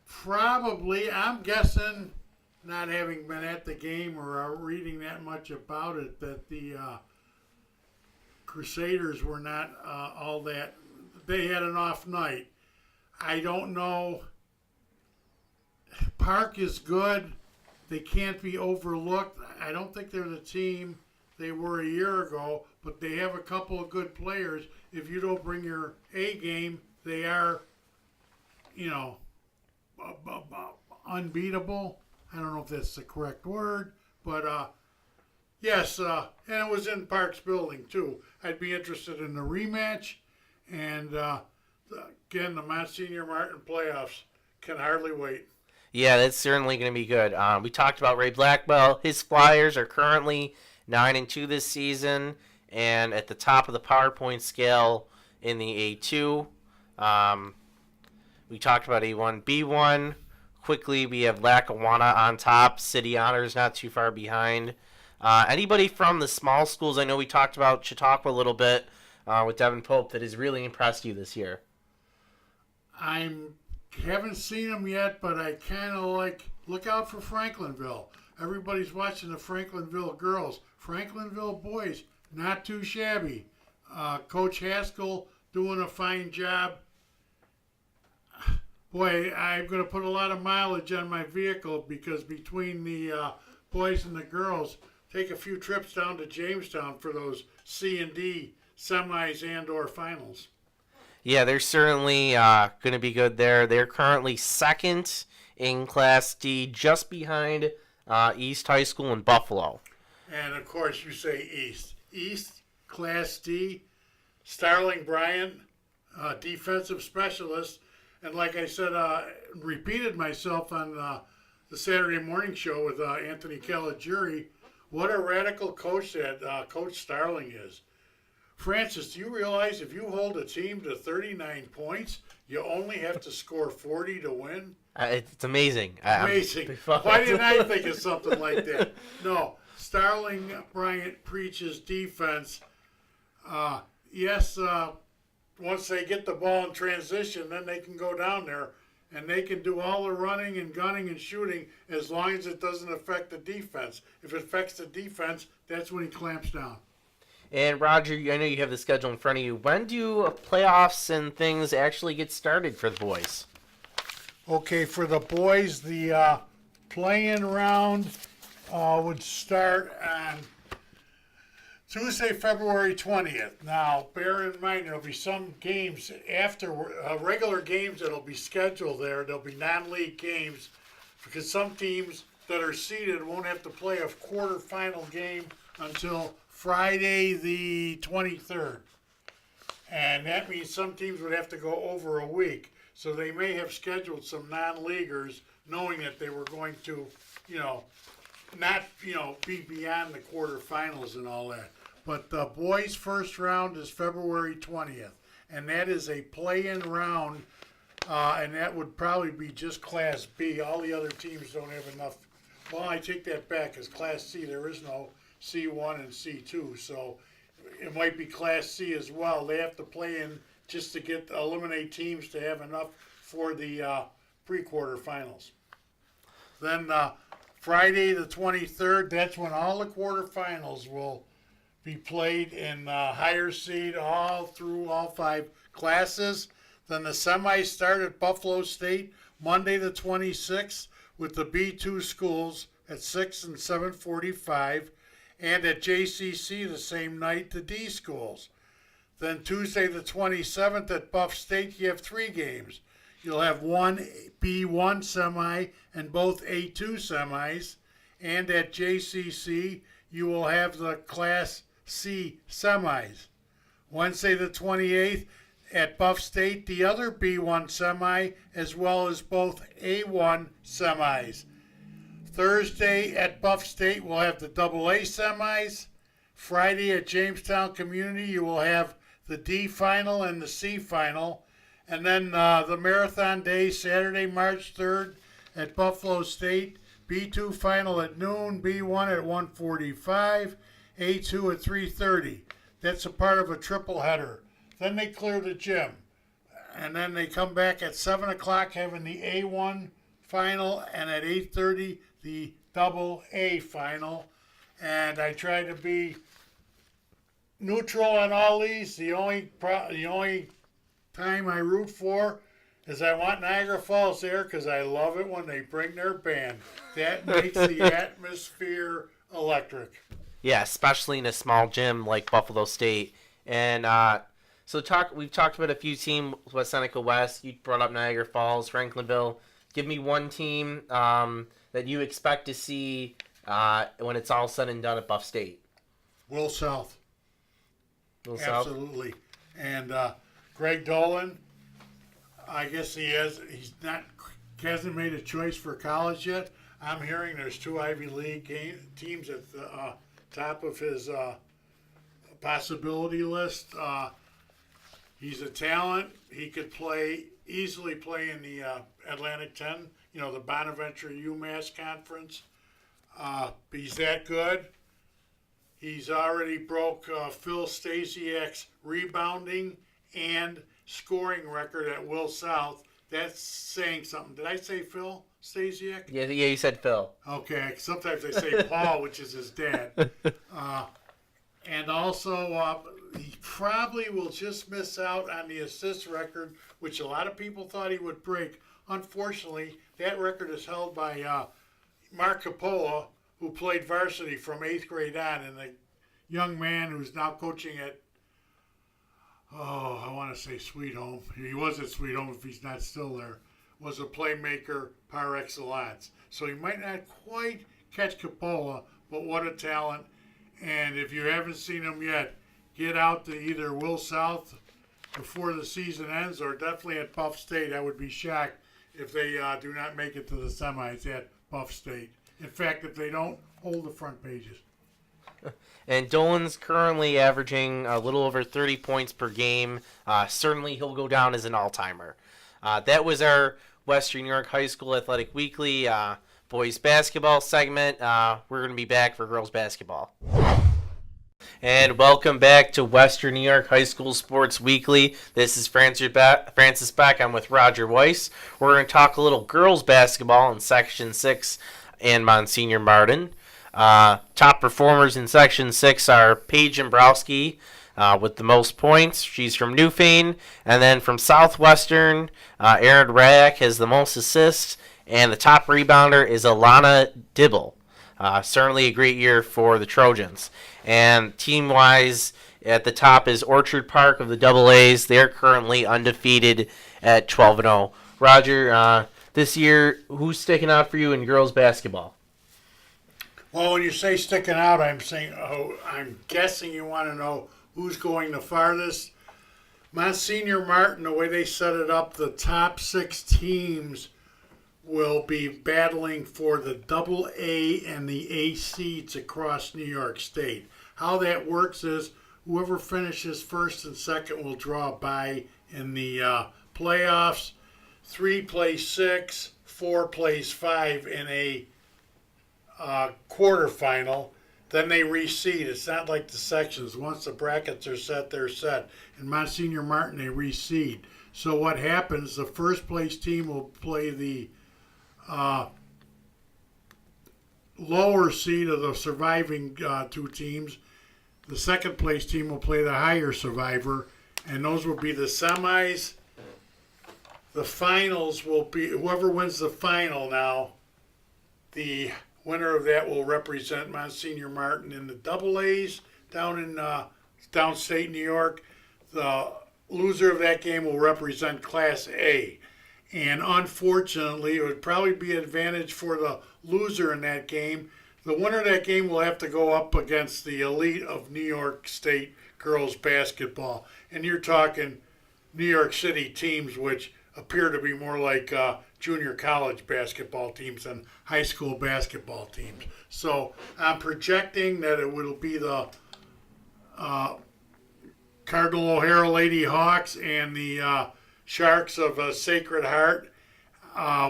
Probably. I'm guessing, not having been at the game or reading that much about it, that the Crusaders were not all that. They had an off night. I don't know. Park is good. They can't be overlooked. I don't think they're the team they were a year ago, but they have a couple of good players. If you don't bring your A game, they are, unbeatable. I don't know if that's the correct word, but yes, and it was in Park's building too. I'd be interested in the rematch, and again, the Monsignor Martin playoffs. Can hardly wait. Yeah, that's certainly going to be good. We talked about Ray Blackwell. His Flyers are currently 9-2 this season, and at the top of the PowerPoint scale in the A2. We talked about A1, B1. Quickly, we have Lackawanna on top. City Honors not too far behind. Anybody from the small schools? I know we talked about Chautauqua a little bit with Devin Pope that has really impressed you this year. I haven't seen them yet, but I kind of look out for Franklinville. Everybody's watching the Franklinville girls. Franklinville boys, not too shabby. Coach Haskell doing a fine job. Boy, I'm going to put a lot of mileage on my vehicle because between the boys and the girls, take a few trips down to Jamestown for those C and D semis and or finals. Yeah, they're certainly going to be good there. They're currently second in Class D, just behind East High School in Buffalo. And, of course, you say East. East, Class D, Starling Bryant, defensive specialist. And like I said, repeated myself on the Saturday morning show with Anthony Caligiuri, what a radical coach that Coach Starling is. Francis, do you realize if you hold a team to 39 points, you only have to score 40 to win? It's amazing. Amazing. Why didn't I think of something like that? No, Starling Bryant preaches defense. Yes, once they get the ball in transition, then they can go down there and they can do all the running and gunning and shooting as long as it doesn't affect the defense. If it affects the defense, that's when he clamps down. And Roger, I know you have the schedule in front of you. When do playoffs and things actually get started for the boys? Okay, for the boys, the play-in round would start on Tuesday, February 20th. Now, bear in mind, there'll be some games after regular games that'll be scheduled there. There'll be non-league games because some teams that are seeded won't have to play a quarterfinal game until Friday the 23rd. And that means some teams would have to go over a week. So they may have scheduled some non-leaguers knowing that they were going to, not, be beyond the quarterfinals and all that. But the boys' first round is February 20th. And that is a play-in round. And that would probably be just Class B. All the other teams don't have enough. Well, I take that back. As Class C, there is no C1 and C2, so it might be Class C as well. They have to play in just to eliminate teams to have enough for the pre-quarterfinals. Then Friday the 23rd, that's when all the quarterfinals will be played in higher seed all through all 5 classes. Then the semis start at Buffalo State Monday the 26th with the B2 schools at 6 and 7:45. And at JCC the same night, the D schools. Then Tuesday the 27th at Buff State, you have 3 games. You'll have one B1 semi and both A2 semis. And at JCC, you will have the Class C semis. Wednesday the 28th at Buff State, the other B1 semi, as well as both A1 semis. Thursday at Buff State, we'll have the AA semis. Friday at Jamestown Community, you will have the D final and the C final. And then the marathon day, Saturday, March 3rd at Buffalo State. B2 final at noon, B1 at 1:45, A2 at 3:30. That's a part of a triple header. Then they clear the gym. And then they come back at 7 o'clock having the A1 final, and at 8:30 the AA final. And I try to be neutral on all these. The only time I root for is I want Niagara Falls there because I love it when they bring their band. That makes the atmosphere electric. Yeah, especially in a small gym like Buffalo State. And we've talked about a few teams, West Seneca West. You brought up Niagara Falls, Franklinville. Give me one team that you expect to see when it's all said and done at Buff State. Will South. Will South? Absolutely. And Greg Dolan, I guess he has. Hasn't made a choice for college yet. I'm hearing there's 2 Ivy League teams at the top of his possibility list. He's a talent. He could easily play in the Atlantic 10, the Bonaventure UMass Conference. He's that good. He's already broke Phil Stasiak's rebounding and scoring record at Will South. That's saying something. Did I say Phil Stasiak? Yeah, you said Phil. Okay, sometimes I say Paul, which is his dad. And also, he probably will just miss out on the assist record, which a lot of people thought he would break. Unfortunately, that record is held by Mark Capola, who played varsity from 8th grade on, and the young man who's now coaching at, I want to say Sweet Home. He was at Sweet Home if he's not still there. Was a playmaker par excellence. So he might not quite catch Capola, but what a talent. And if you haven't seen him yet, get out to either Will South before the season ends or definitely at Buff State. I would be shocked if they do not make it to the semis at Buff State. In fact, if they don't, hold the front pages. And Dolan's currently averaging a little over 30 points per game. Certainly he'll go down as an all-timer. That was our Western New York High School Athletic Weekly boys basketball segment. We're going to be back for girls basketball. And welcome back to Western New York High School Sports Weekly. This is Francis Beck. I'm with Roger Weiss. We're going to talk a little girls basketball in Section 6 and Monsignor Martin. Top performers in Section 6 are Paige Imbrowski with the most points. She's from Newfane. And then from Southwestern, Erin Rack has the most assists. And the top rebounder is Alana Dibble. Certainly a great year for the Trojans. And team-wise, at the top is Orchard Park of the Double A's. They're currently undefeated at 12-0. Roger, this year, who's sticking out for you in girls basketball? Well, when you say sticking out, I'm guessing you want to know who's going the farthest. Monsignor Martin, the way they set it up, the top 6 teams will be battling for the Double A and the A seeds across New York State. How that works is whoever finishes first and second will draw a bye in the playoffs. 3 plays 6, 4 plays 5 in a quarterfinal. Then they reseed. It's not like the sections. Once the brackets are set, they're set. In Monsignor Martin, they reseed. So what happens, the first place team will play the lower seed of the surviving 2 teams. The second place team will play the higher survivor, and those will be the semis. The finals will be whoever wins the final now. The winner of that will represent Monsignor Martin in the Double A's down in downstate New York. The loser of that game will represent Class A. And unfortunately, it would probably be an advantage for the loser in that game. The winner of that game will have to go up against the elite of New York State girls basketball. And you're talking New York City teams, which appear to be more like junior college basketball teams than high school basketball teams. So I'm projecting that it will be the Cardinal O'Hara Lady Hawks and the Sharks of Sacred Heart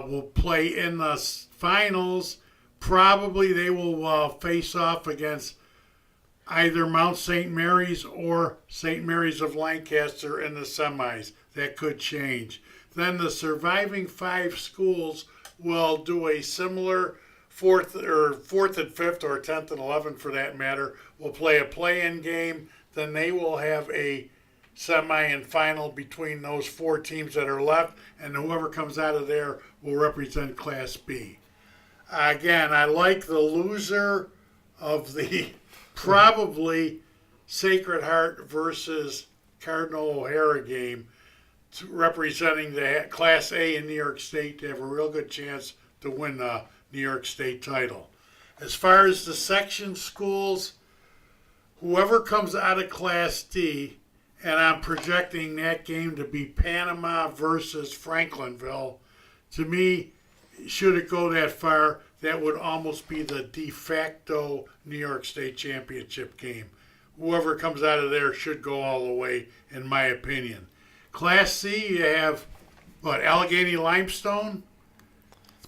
will play in the finals. Probably they will face off against either Mount St. Mary's or St. Mary's of Lancaster in the semis. That could change. Then the surviving 5 schools will do a similar 4th and 5th or 10th and 11th for that matter. Will play a play-in game. Then they will have a semi and final between those 4 teams that are left, and whoever comes out of there will represent Class B. Again, I like the loser of the probably Sacred Heart versus Cardinal O'Hara game, representing the Class A in New York State to have a real good chance to win the New York State title. As far as the section schools, whoever comes out of Class D and I'm projecting that game to be Panama versus Franklinville. To me, should it go that far, that would almost be the de facto New York State Championship game. Whoever comes out of there should go all the way, in my opinion. Class C, you have, Allegheny Limestone?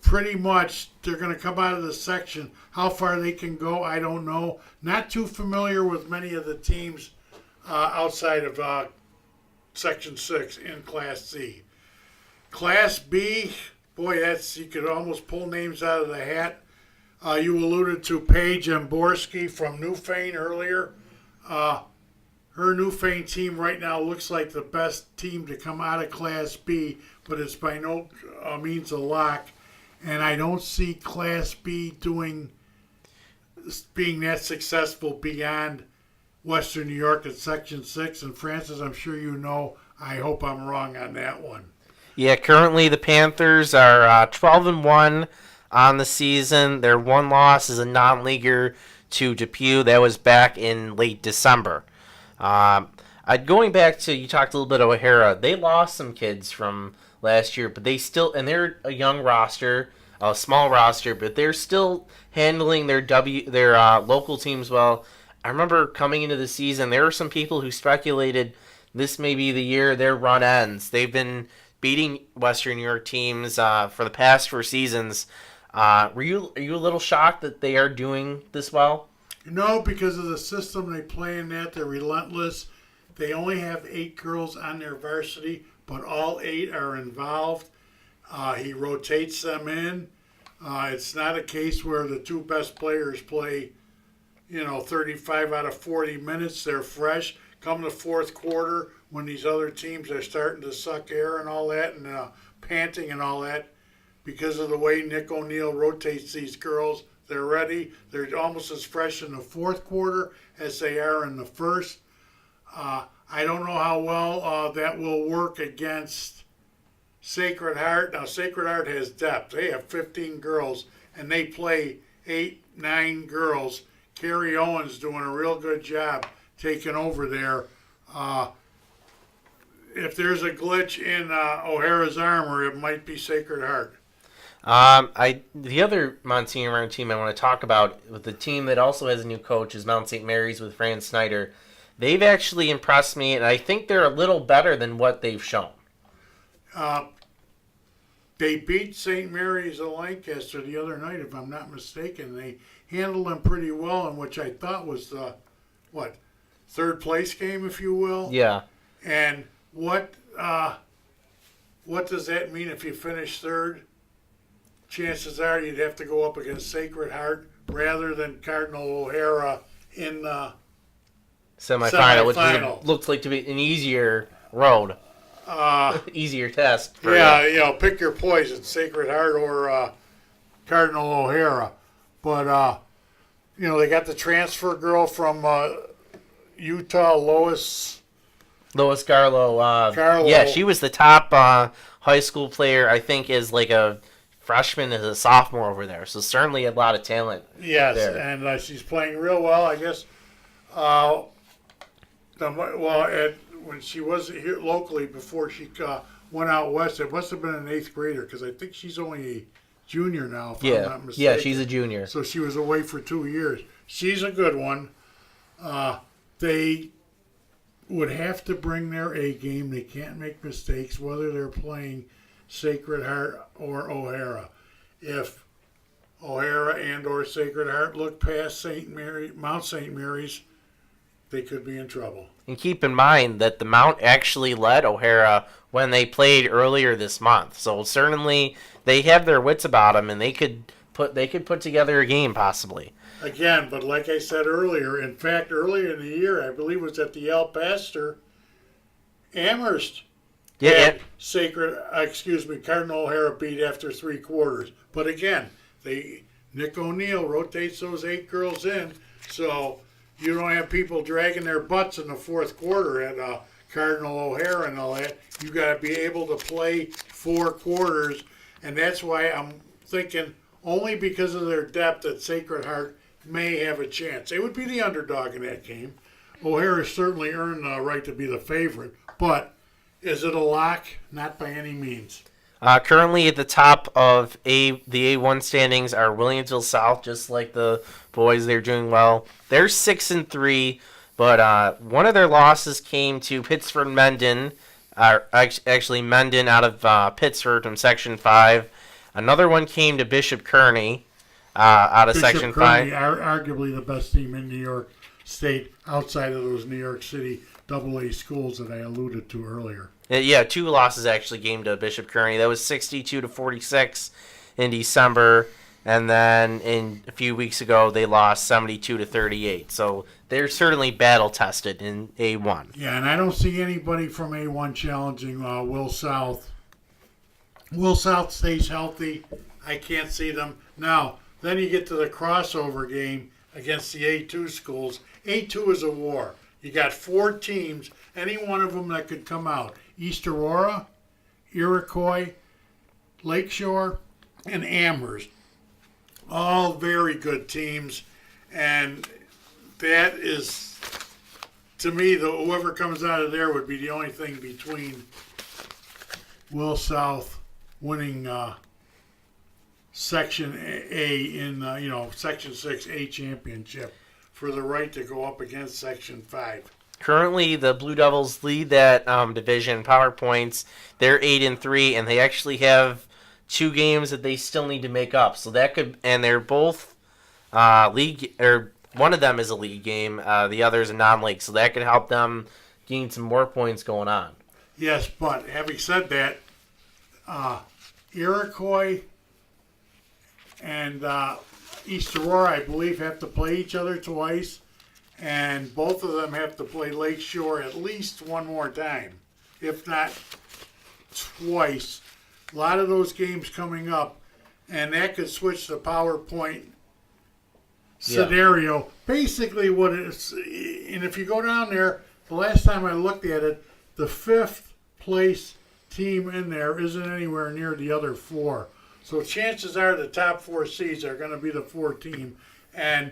Pretty much, they're going to come out of the section. How far they can go, I don't know. Not too familiar with many of the teams outside of Section 6 in Class C. Class B, boy, you could almost pull names out of the hat. You alluded to Paige Emborski from Newfane earlier. Her Newfane team right now looks like the best team to come out of Class B, but it's by no means a lock. And I don't see Class B being that successful beyond Western New York at Section 6. And Francis, I'm sure you know, I hope I'm wrong on that one. Yeah, currently the Panthers are 12-1 on the season. Their one loss is a non-leaguer to Depew. That was back in late December. Going back to, you talked a little bit of O'Hara. They lost some kids from last year, but they're a young roster, a small roster, but they're still handling their local teams well. I remember coming into the season, there were some people who speculated this may be the year their run ends. They've been beating Western New York teams for the past 4 seasons. Are you a little shocked that they are doing this well? No, because of the system they play in that, they're relentless. They only have 8 girls on their varsity, but all 8 are involved. He rotates them in. It's not a case where the 2 best players play, 35 out of 40 minutes. They're fresh. Come the fourth quarter, when these other teams are starting to suck air and all that, and panting and all that, because of the way Nick O'Neill rotates these girls, they're ready. They're almost as fresh in the fourth quarter as they are in the first. I don't know how well that will work against Sacred Heart. Now, Sacred Heart has depth. They have 15 girls, and they play 8, 9 girls. Carrie Owens doing a real good job taking over there. If there's a glitch in O'Hara's armor, it might be Sacred Heart. The other Monsignor team I want to talk about, with the team that also has a new coach, is Mount St. Mary's with Fran Snyder. They've actually impressed me, and I think they're a little better than what they've shown. They beat St. Mary's of Lancaster the other night, if I'm not mistaken. They handled them pretty well, in which I thought was the, third place game, if you will? Yeah. And what does that mean if you finish third? Chances are you'd have to go up against Sacred Heart rather than Cardinal O'Hara in the semifinal, which looks like to be an easier road. Easier test. Pick your poison, Sacred Heart or Cardinal O'Hara. But, they got the transfer girl from Utah, Lois Garlow. Yeah, she was the top high school player, I think, as like a freshman, as a sophomore over there. So certainly a lot of talent. Yes, there. And she's playing real well, I guess. When she was here locally before she went out west, it must have been an 8th grader, because I think she's only a junior now, if I'm not mistaken. Yeah, she's a junior. So she was away for 2 years. She's a good one. They would have to bring their A game. They can't make mistakes, whether they're playing Sacred Heart or O'Hara. If O'Hara and or Sacred Heart look past Mount St. Mary's, they could be in trouble. And keep in mind that the Mount actually led O'Hara when they played earlier this month. So certainly they have their wits about them, and they could put together a game possibly. Again, but like I said earlier, in fact, earlier in the year, I believe it was at the El Pastor, Amherst had Cardinal O'Hara beat after 3 quarters. But again, Nick O'Neill rotates those 8 girls in, so you don't have people dragging their butts in the fourth quarter at Cardinal O'Hara and all that. You got to be able to play 4 quarters, and that's why I'm thinking only because of their depth that Sacred Heart may have a chance. They would be the underdog in that game, O'Hare has certainly earned the right to be the favorite, but is it a lock? Not by any means. Currently at the top of the A1 standings are Williamsville South, just like the boys. They're doing well. They're 6-3, but one of their losses came to Pittsford Mendon. Actually, Mendon out of Pittsford from Section 5. Another one came to Bishop Kearney out of Section Kearney, 5. Arguably the best team in New York State outside of those New York City AA schools that I alluded to earlier. Yeah, 2 losses actually came to Bishop Kearney. That was 62-46 in December, and then a few weeks ago they lost 72-38. So they're certainly battle tested in A1. Yeah, and I don't see anybody from A1 challenging Will South. Will South stays healthy. I can't see them. Now, then you get to the crossover game against the A2 schools. A2 is a war. You got 4 teams, any one of them that could come out. East Aurora, Iroquois, Lakeshore, and Amherst. All very good teams. And that is, to me, whoever comes out of there would be the only thing between Will South winning Section A in Section 6 A championship for the right to go up against Section 5. Currently, the Blue Devils lead that division. Power points. They're 8-3, and they actually have 2 games that they still need to make up. So that could, and they're both league, or one of them is a league game. The other is a non-league, so that could help them gain some more points going on. Yes, but having said that, Iroquois and East Aurora, I believe, have to play each other twice, and both of them have to play Lakeshore at least one more time, if not twice. A lot of those games coming up, and that could switch the PowerPoint scenario. Basically what it is, and if you go down there, the last time I looked at it, the 5th place team in there isn't anywhere near the other 4. So chances are the top 4 seeds are going to be the 4 team. And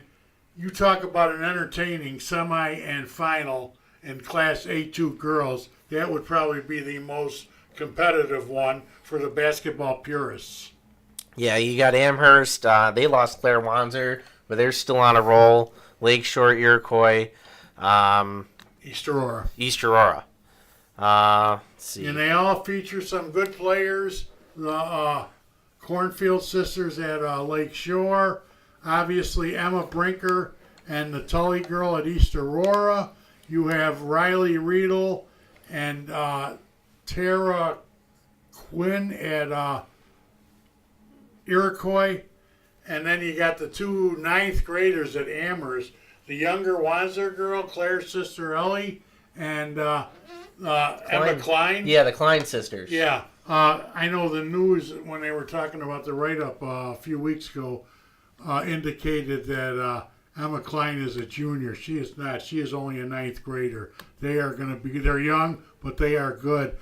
you talk about an entertaining semi and final in Class A2 girls, that would probably be the most competitive one for the basketball purists. Yeah, you got Amherst. They lost Claire Wanzer, but they're still on a roll. Lakeshore, Iroquois, East Aurora. East Aurora. Let's see. And they all feature some good players. The Cornfield sisters at Lake Shore. Obviously, Emma Brinker and the Tully girl at East Aurora. You have Riley Riedel and Tara Quinn at Iroquois. And then you got the 2 ninth graders at Amherst. The younger Wanzer girl, Claire's sister Ellie, and Emma Klein. Yeah, the Klein sisters. Yeah. I know the news, when they were talking about the write-up a few weeks ago, indicated that Emma Klein is a junior. She is not. She is only a 9th grader. They are going to be, they're young, but they are good.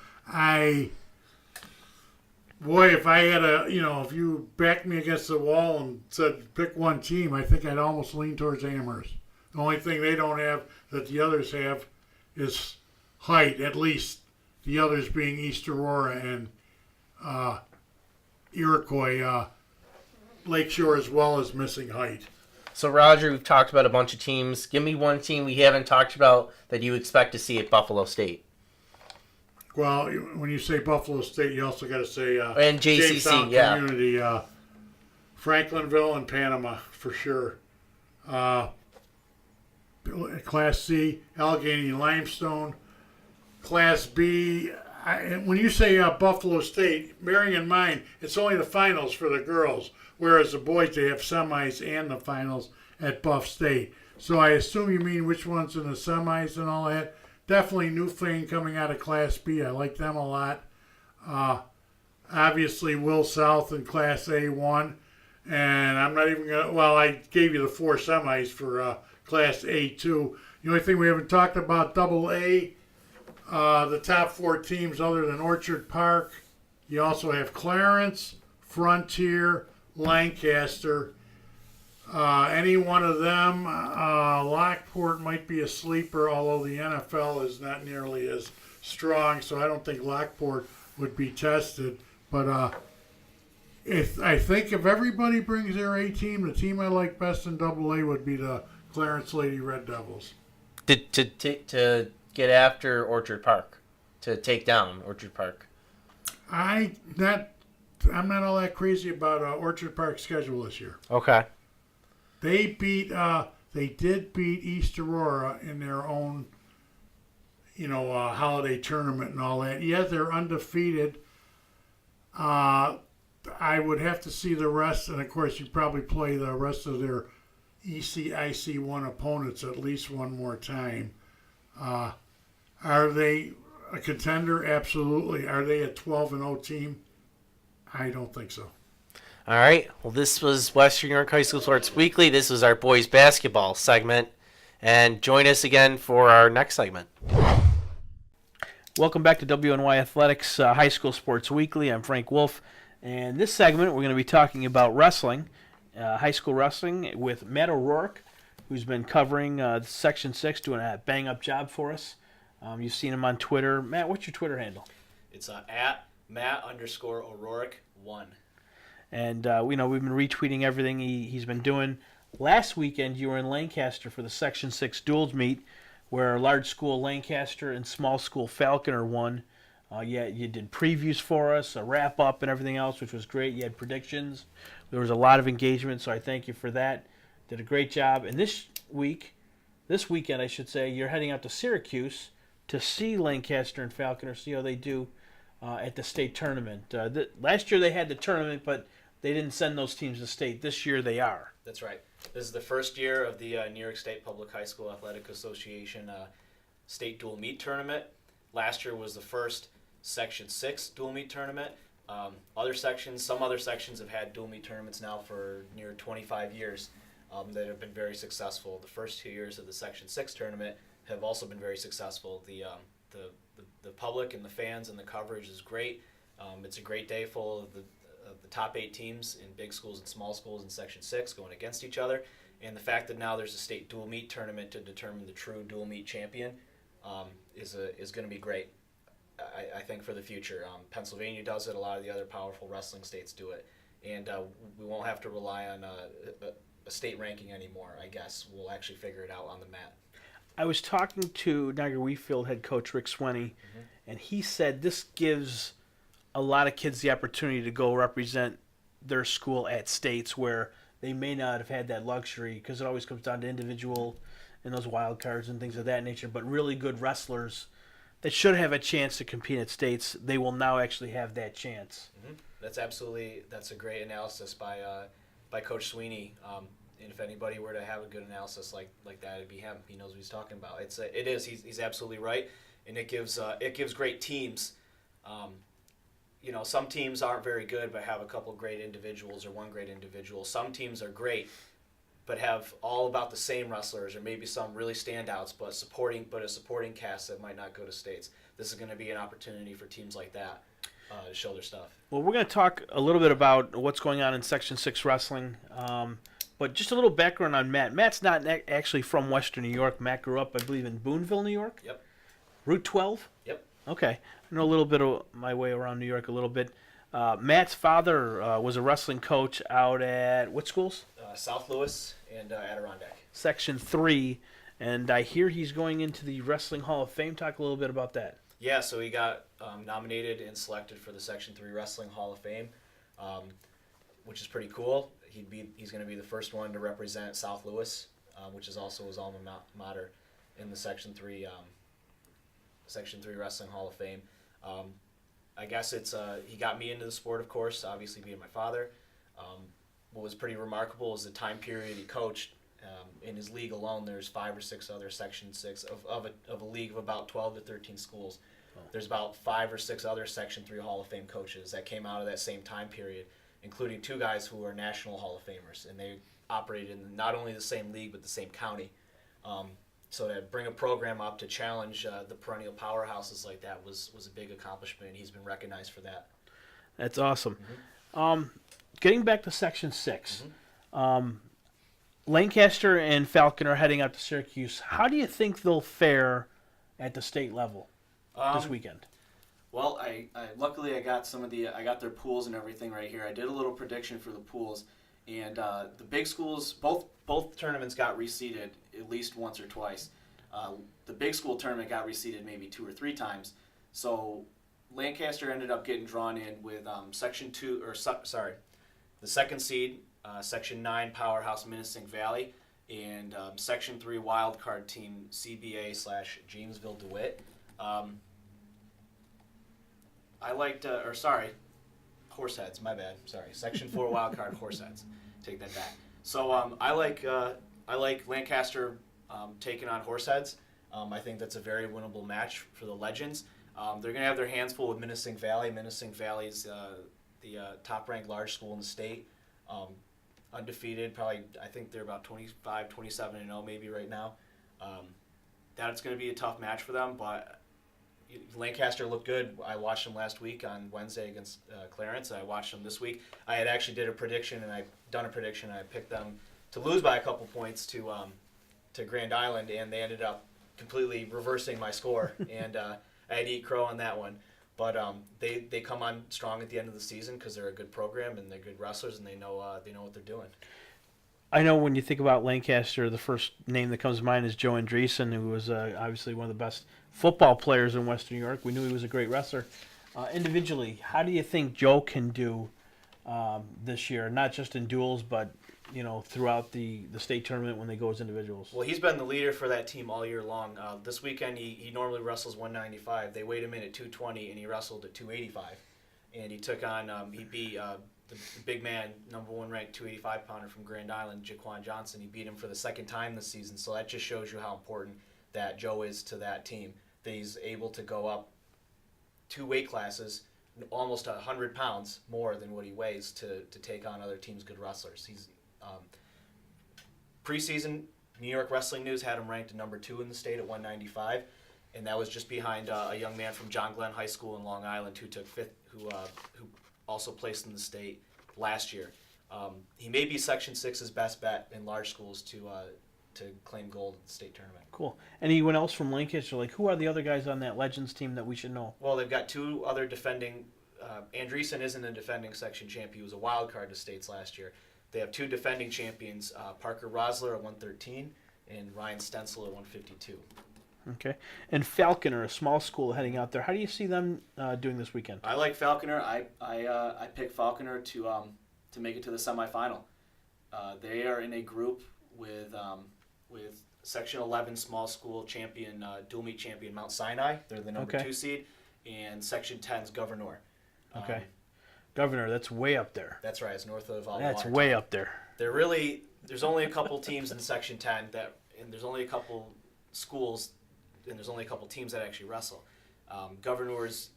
Boy, if I had if you backed me against the wall and said pick one team, I think I'd almost lean towards Amherst. The only thing they don't have that the others have is height, at least. The others being East Aurora and Iroquois. Lakeshore as well as missing height. So, Roger, we've talked about a bunch of teams. Give me one team we haven't talked about that you expect to see at Buffalo State. Well, when you say Buffalo State, you also got to say and JCC, Jamestown yeah. Community, Franklinville and Panama for sure. Class C, Allegheny and Limestone. Class B, when you say Buffalo State, bearing in mind it's only the finals for the girls, whereas the boys, they have semis and the finals at Buff State. So I assume you mean which ones in the semis and all that. Definitely Newfane coming out of Class B. I like them a lot. Obviously, Will South in Class A1. And I'm not even going to, well, I gave you the 4 semis for Class A2. The only thing we haven't talked about, Double A, the top 4 teams other than Orchard Park. You also have Clarence, Frontier, Lancaster, Any one of them, Lockport might be a sleeper, although the NFL is not nearly as strong, so I don't think Lockport would be tested. But I think if everybody brings their A team, the team I like best in Double A would be the Clarence Lady Red Devils. To get after Orchard Park, to take down Orchard Park. I'm not all that crazy about Orchard Park's schedule this year. Okay. They did beat East Aurora in their own, holiday tournament and all that. Yeah, they're undefeated. I would have to see the rest, and of course, you probably play the rest of their ECIC1 opponents at least one more time. Are they a contender? Absolutely. Are they a 12-0 team? I don't think so. All right. Well, this was Western New York High School Sports Weekly. This was our boys basketball segment. And join us again for our next segment. Welcome back to WNY Athletics High School Sports Weekly. I'm Frank Wolf. And this segment, we're going to be talking about wrestling, high school wrestling, with Matt O'Rourke, who's been covering Section 6, doing a bang-up job for us. You've seen him on Twitter. Matt, what's your Twitter handle? It's at Matt_O'Rourke1. And, we've been retweeting everything he's been doing. Last weekend, you were in Lancaster for the Section 6 duels meet, where large school Lancaster and small school Falconer won. You did previews for us, a wrap-up and everything else, which was great. You had predictions. There was a lot of engagement, so I thank you for that. Did a great job. And this weekend, I should say, you're heading out to Syracuse to see Lancaster and Falconer, see how they do at the state tournament. Last year they had the tournament, but they didn't send those teams to state. This year they are. That's right. This is the first year of the New York State Public High School Athletic Association state dual meet tournament. Last year was the first Section 6 dual meet tournament. Some other sections have had dual meet tournaments now for near 25 years that have been very successful. The first 2 years of the Section 6 tournament have also been very successful. The public and the fans and the coverage is great. It's a great day full of the top 8 teams in big schools and small schools in Section 6 going against each other. And the fact that now there's a state dual meet tournament to determine the true dual meet champion is going to be great, I think, for the future. Pennsylvania does it. A lot of the other powerful wrestling states do it. And we won't have to rely on a state ranking anymore, I guess. We'll actually figure it out on the mat. I was talking to Niagara Wheatfield head coach Rick Swenny, and he said this gives a lot of kids the opportunity to go represent their school at states where they may not have had that luxury, because it always comes down to individual and those wild cards and things of that nature. But really good wrestlers that should have a chance to compete at states, they will now actually have that chance. Mm-hmm. That's a great analysis by Coach Sweeney. And if anybody were to have a good analysis like that, it'd be him. He knows what he's talking about. He's absolutely right, and it gives great teams. Some teams aren't very good but have a couple great individuals or one great individual. Some teams are great but have all about the same wrestlers, or maybe some really standouts but a supporting cast that might not go to states. This is going to be an opportunity for teams like that to show their stuff. Well, we're going to talk a little bit about what's going on in Section 6 wrestling. But just a little background on Matt. Matt's not actually from Western New York. Matt grew up, I believe, in Boonville, New York? Yep. Route 12? Yep. Okay. I know a little bit of my way around New York a little bit. Matt's father was a wrestling coach out at what schools? South Louis and Adirondack. Section 3. And I hear he's going into the Wrestling Hall of Fame. Talk a little bit about that. Yeah, so he got nominated and selected for the Section 3 Wrestling Hall of Fame, which is pretty cool. He's going to be the first one to represent South Louis, which is also his alma mater, in the Section 3 Wrestling Hall of Fame. I guess he got me into the sport, of course, obviously being my father. What was pretty remarkable is the time period he coached. In his league alone, there's 5 or 6 other Section 6 of a league of about 12 to 13 schools. Oh. There's about 5 or 6 other Section 3 Hall of Fame coaches that came out of that same time period, including 2 guys who are National Hall of Famers, and they operated in not only the same league but the same county. So to bring a program up to challenge the perennial powerhouses like that was a big accomplishment, and he's been recognized for that. That's awesome. Mm-hmm. Getting back to Section 6, Lancaster and Falcon are heading out to Syracuse. How do you think they'll fare at the state level this weekend? Well, I luckily I got I got their pools and everything right here. I did a little prediction for the pools, and the big schools, both tournaments got reseeded at least once or twice. The big school tournament got reseeded maybe 2 or 3 times. So Lancaster ended up getting drawn in with the second seed, Section 9 powerhouse Minisink Valley, and Section 3 wildcard team CBA/Jamesville DeWitt. I liked, Horseheads, my bad. Sorry, Section 4 wildcard Horseheads. Take that back. So I like Lancaster taking on Horseheads. I think that's a very winnable match for the Legends. They're going to have their hands full with Minisink Valley. Minisink Valley is the top-ranked large school in the state. Undefeated, probably, I think they're about 25, 27-0 maybe right now. That's going to be a tough match for them, but Lancaster looked good. I watched them last week on Wednesday against Clarence. I watched them this week. I had actually done a prediction, and I picked them to lose by a couple points to Grand Island, and they ended up completely reversing my score, and I had to eat crow on that one. But they come on strong at the end of the season because they're a good program and they're good wrestlers, and they know what they're doing. I know when you think about Lancaster, the first name that comes to mind is Joe Andreessen, who was obviously one of the best football players in Western New York. We knew he was a great wrestler. Individually, how do you think Joe can do this year, not just in duels, but throughout the state tournament when they go as individuals? Well, he's been the leader for that team all year long. This weekend, he normally wrestles 195. They weighed him in at 220, and he wrestled at 285. And he took on, he beat the big man, number 1 ranked 285 pounder from Grand Island, Jaquan Johnson. He beat him for the second time this season. So that just shows you how important that Joe is to that team. That he's able to go up 2 weight classes, almost 100 pounds more than what he weighs to take on other teams' good wrestlers. He's preseason, New York Wrestling News had him ranked number 2 in the state at 195, and that was just behind a young man from John Glenn High School in Long Island who took 5th, who also placed in the state last year. He may be Section 6's best bet in large schools to claim gold at the state tournament. Cool. Anyone else from Lancaster? Like, who are the other guys on that Legends team that we should know? Well, they've got 2 other defending. Andreessen isn't a defending section champion. He was a wild card to states last year. They have 2 defending champions, Parker Rosler at 113 and Ryan Stencil at 152. Okay. And Falconer, a small school heading out there. How do you see them doing this weekend? I like Falconer. I picked Falconer to make it to the semifinal. They are in a group with Section 11 small school champion, dual meet champion Mount Sinai. They're the number 2 seed, and Section 10's Governor. Okay. Governor, that's way up there. That's right. It's north of That's Watertown. way up there. There's only a couple teams in Section 10 and there's only a couple schools, and there's only a couple teams that actually wrestle. Governors,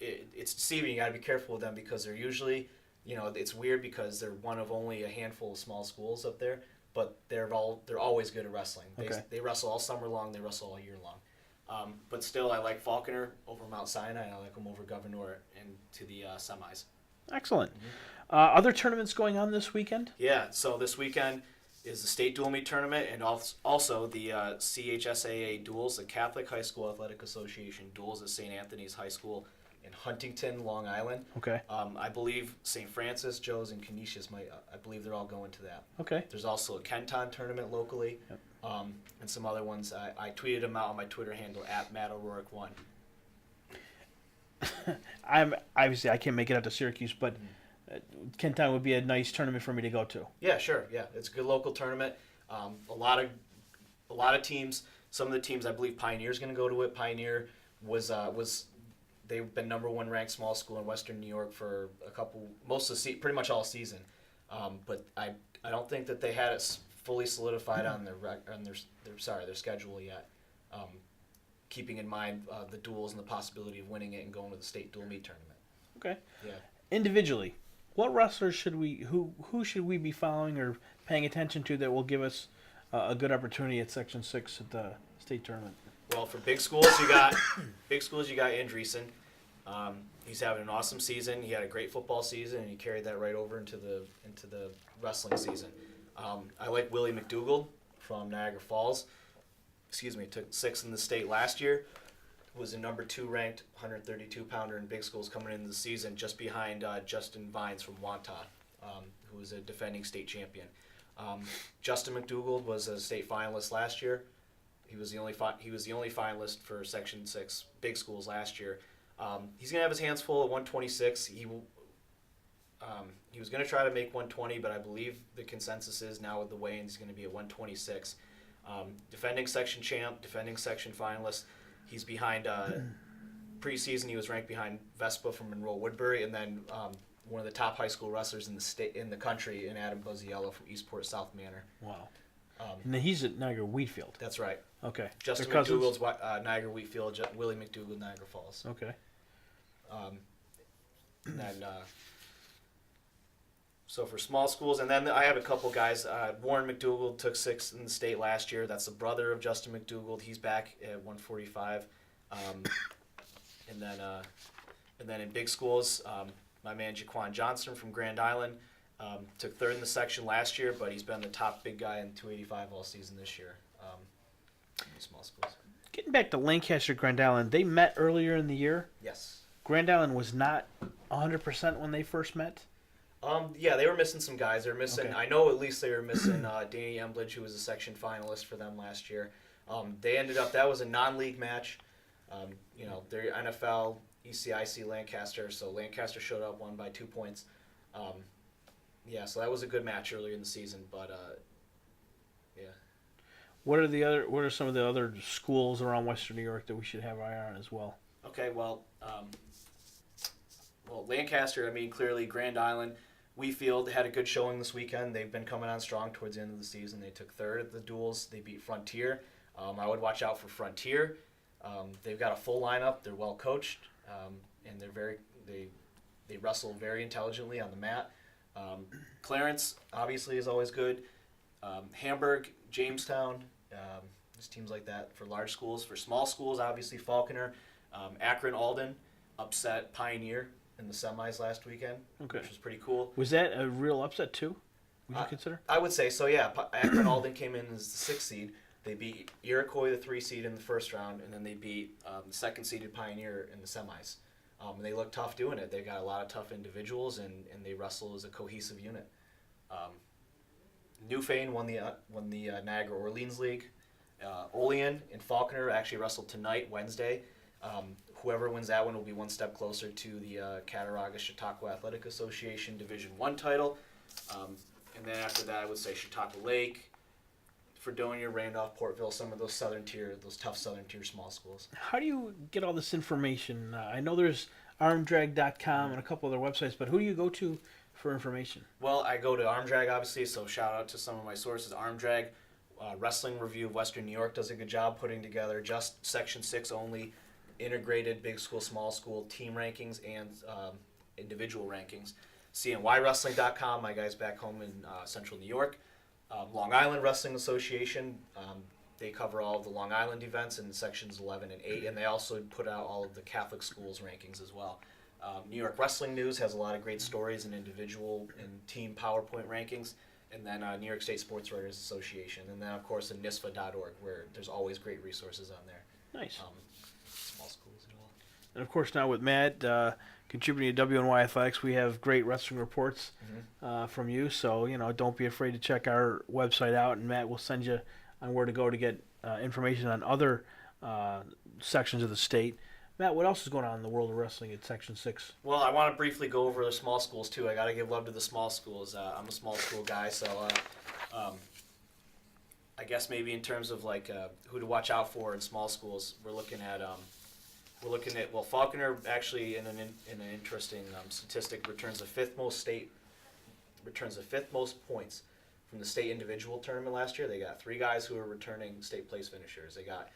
it's deceiving. You got to be careful with them because they're usually, it's weird because they're one of only a handful of small schools up there, but they're always good at wrestling. They wrestle all summer long. They wrestle all year long. But still, I like Falconer over Mount Sinai, and I like them over Governor into the semis. Excellent. Other tournaments going on this weekend? Yeah, so this weekend is the state dual meet tournament and also the C.A.SH duels, the Catholic High School Athletic Association duels at St. Anthony's High School in Huntington, Long Island. Okay. I believe St. Francis, Joe's, and Canisius I believe they're all going to that. Okay. There's also a Kenton tournament locally, Yep. and some other ones. I tweeted them out on my Twitter handle at MattO'Rourke1. Obviously I can't make it out to Syracuse, but Kenton would be a nice tournament for me to go to. Yeah, sure. Yeah, it's a good local tournament. A lot of teams. Some of the teams, I believe Pioneer's going to go to it. Pioneer was they've been number 1 ranked small school in Western New York for pretty much all season. But I don't think that they had it fully solidified on their schedule yet. Keeping in mind the duels and the possibility of winning it and going to the state dual meet tournament. Okay. Yeah. Individually, what wrestlers who should we be following or paying attention to that will give us a good opportunity at Section 6 at the state tournament? Well, for big schools, you got Andreessen. He's having an awesome season. He had a great football season, and he carried that right over into the wrestling season. I like Willie McDougald from Niagara Falls. Took 6th in the state last year. Was a number 2 ranked 132-pounder in big schools coming into the season, just behind Justin Vines from Wantagh, who was a defending state champion. Justin McDougald was a state finalist last year. He was the only finalist for Section 6 big schools last year. He's gonna have his hands full at 126. He was gonna try to make 120, but I believe the consensus is now with the weigh-ins he's gonna be at 126. Defending section champ, defending section finalist. He's behind preseason. He was ranked behind Vespa from Monroe Woodbury, and then one of the top high school wrestlers in the country, in Adam Buzziello from Eastport South Manor. Wow. And then he's at Niagara Wheatfield. That's right. Okay. Justin Their cousins? McDougald's Niagara Wheatfield, Willie McDougald, Niagara Falls. Okay. And then, so for small schools, and then I have a couple guys. Warren McDougald took 6th in the state last year. That's the brother of Justin McDougald. He's back at 145. And then in big schools, my man Jaquan Johnson from Grand Island took 3rd in the section last year, but he's been the top big guy in 285 all season this year. In small schools. Getting back to Lancaster, Grand Island, they met earlier in the year. Yes. Grand Island was not 100% when they first met. Yeah, they were missing some guys. They were missing. Okay. I know at least they were missing Danny Embledge, who was a section finalist for them last year. They ended up. That was a non-league match. They're NFL, ECIC, Lancaster. So Lancaster showed up, won by 2 points. So that was a good match earlier in the season. But yeah. What are some of the other schools around Western New York that we should have our eye on as well? Okay, well, Lancaster. I mean, clearly Grand Island. Wheatfield had a good showing this weekend. They've been coming on strong towards the end of the season. They took 3rd at the duels. They beat Frontier. I would watch out for Frontier. They've got a full lineup. They're well coached, and they wrestle very intelligently on the mat. Clarence obviously is always good. Hamburg, Jamestown, there's teams like that for large schools. For small schools, obviously Falconer, Akron, Alden upset Pioneer in the semis last weekend, Okay. which was pretty cool. Was that a real upset too? Would you consider? I would say so. Yeah, Akron Alden came in as the 6th seed. They beat Iroquois, the 3 seed, in the first round, and then they beat the 2nd seeded Pioneer in the semis. And they look tough doing it. They got a lot of tough individuals, and they wrestle as a cohesive unit. Newfane won the Niagara Orleans League. Olean and Falconer actually wrestled tonight, Wednesday. Whoever wins that one will be one step closer to the Cattaraugus Chautauqua Athletic Association Division I title. And then after that, I would say Chautauqua Lake, Fredonia, Randolph, Portville, some of those tough southern tier small schools. How do you get all this information? I know there's armdrag.com and a couple other websites, but who do you go to for information? Well, I go to Armdrag, obviously, so shout out to some of my sources. Armdrag, Wrestling Review of Western New York does a good job putting together just Section 6 only, integrated big school, small school, team rankings, and individual rankings. CNYWrestling.com, my guys back home in central New York. Long Island Wrestling Association, they cover all of the Long Island events in sections 11 and 8, and they also put out all of the Catholic schools rankings as well. New York Wrestling News has a lot of great stories and individual and team PowerPoint rankings, and then New York State Sports Writers Association, and then of course the NISFA.org, where there's always great resources on there. Nice. Small schools as well. And of course now with Matt contributing to WNY Athletics, we have great wrestling reports from you. So, don't be afraid to check our website out, and Matt will send you on where to go to get information on other sections of the state. Matt, what else is going on in the world of wrestling at Section 6? Well, I want to briefly go over the small schools, too. I got to give love to the small schools. I'm a small school guy, so I guess maybe in terms of who to watch out for in small schools, we're looking at Falconer actually in an interesting statistic returns the fifth most points from the state individual tournament last year. They got 3 guys who are returning state place finishers. They got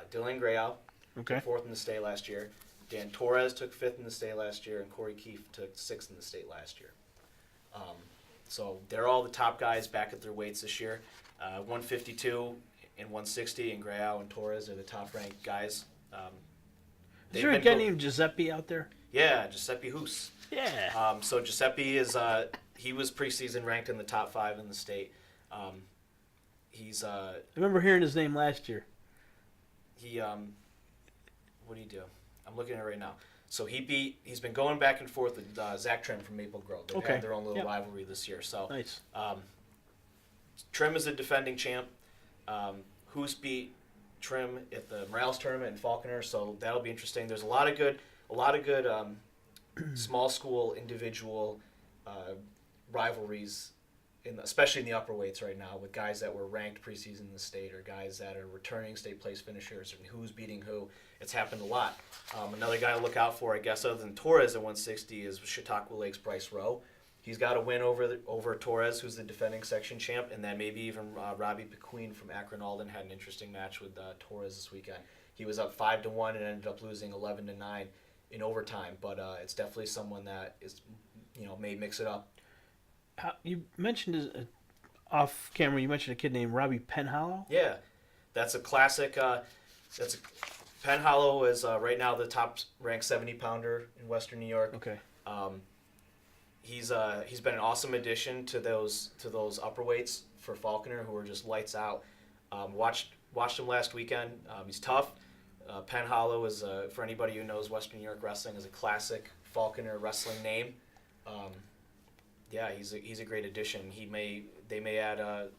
Dylan Grayow, Okay. 4th in the state last year. Dan Torres took 5th in the state last year, and Corey Keefe took 6th in the state last year. So they're all the top guys back at their weights this year. 152 and 160, and Grayow and Torres are the top ranked guys. Is there a guy named Giuseppe out there? Yeah, Giuseppe Hoos. Yeah. So Giuseppe is he was preseason ranked in the top 5 in the state. He's I remember hearing his name last year. What do you do? I'm looking at it right now. So he's been going back and forth with Zach Trim from Maple Grove. They've Okay. had their own little Yep. rivalry this year. So Nice. Trim is the defending champ. Who's beat Trim at the Morales tournament in Falconer? So that'll be interesting. There's a lot of good small school individual rivalries, especially in the upper weights right now, with guys that were ranked preseason in the state or guys that are returning state place finishers and who's beating who. It's happened a lot. Another guy to look out for, I guess, other than Torres at 160 is Chautauqua Lake's Bryce Rowe. He's got a win over Torres, who's the defending section champ, and then maybe even Robbie Pequeen from Akron Alden had an interesting match with Torres this weekend. He was up 5-1 and ended up losing 11-9 in overtime, but it's definitely someone that is, may mix it up. You mentioned off camera. You mentioned a kid named Robbie Penhollow. Yeah, that's a classic. Penhollow is right now the top ranked 70-pounder in Western New York. Okay. He's been an awesome addition to those upper weights for Falconer, who are just lights out. Watched him last weekend. He's tough. Penhollow is for anybody who knows Western New York wrestling, is a classic Falconer wrestling name. Yeah, he's a great addition. They may add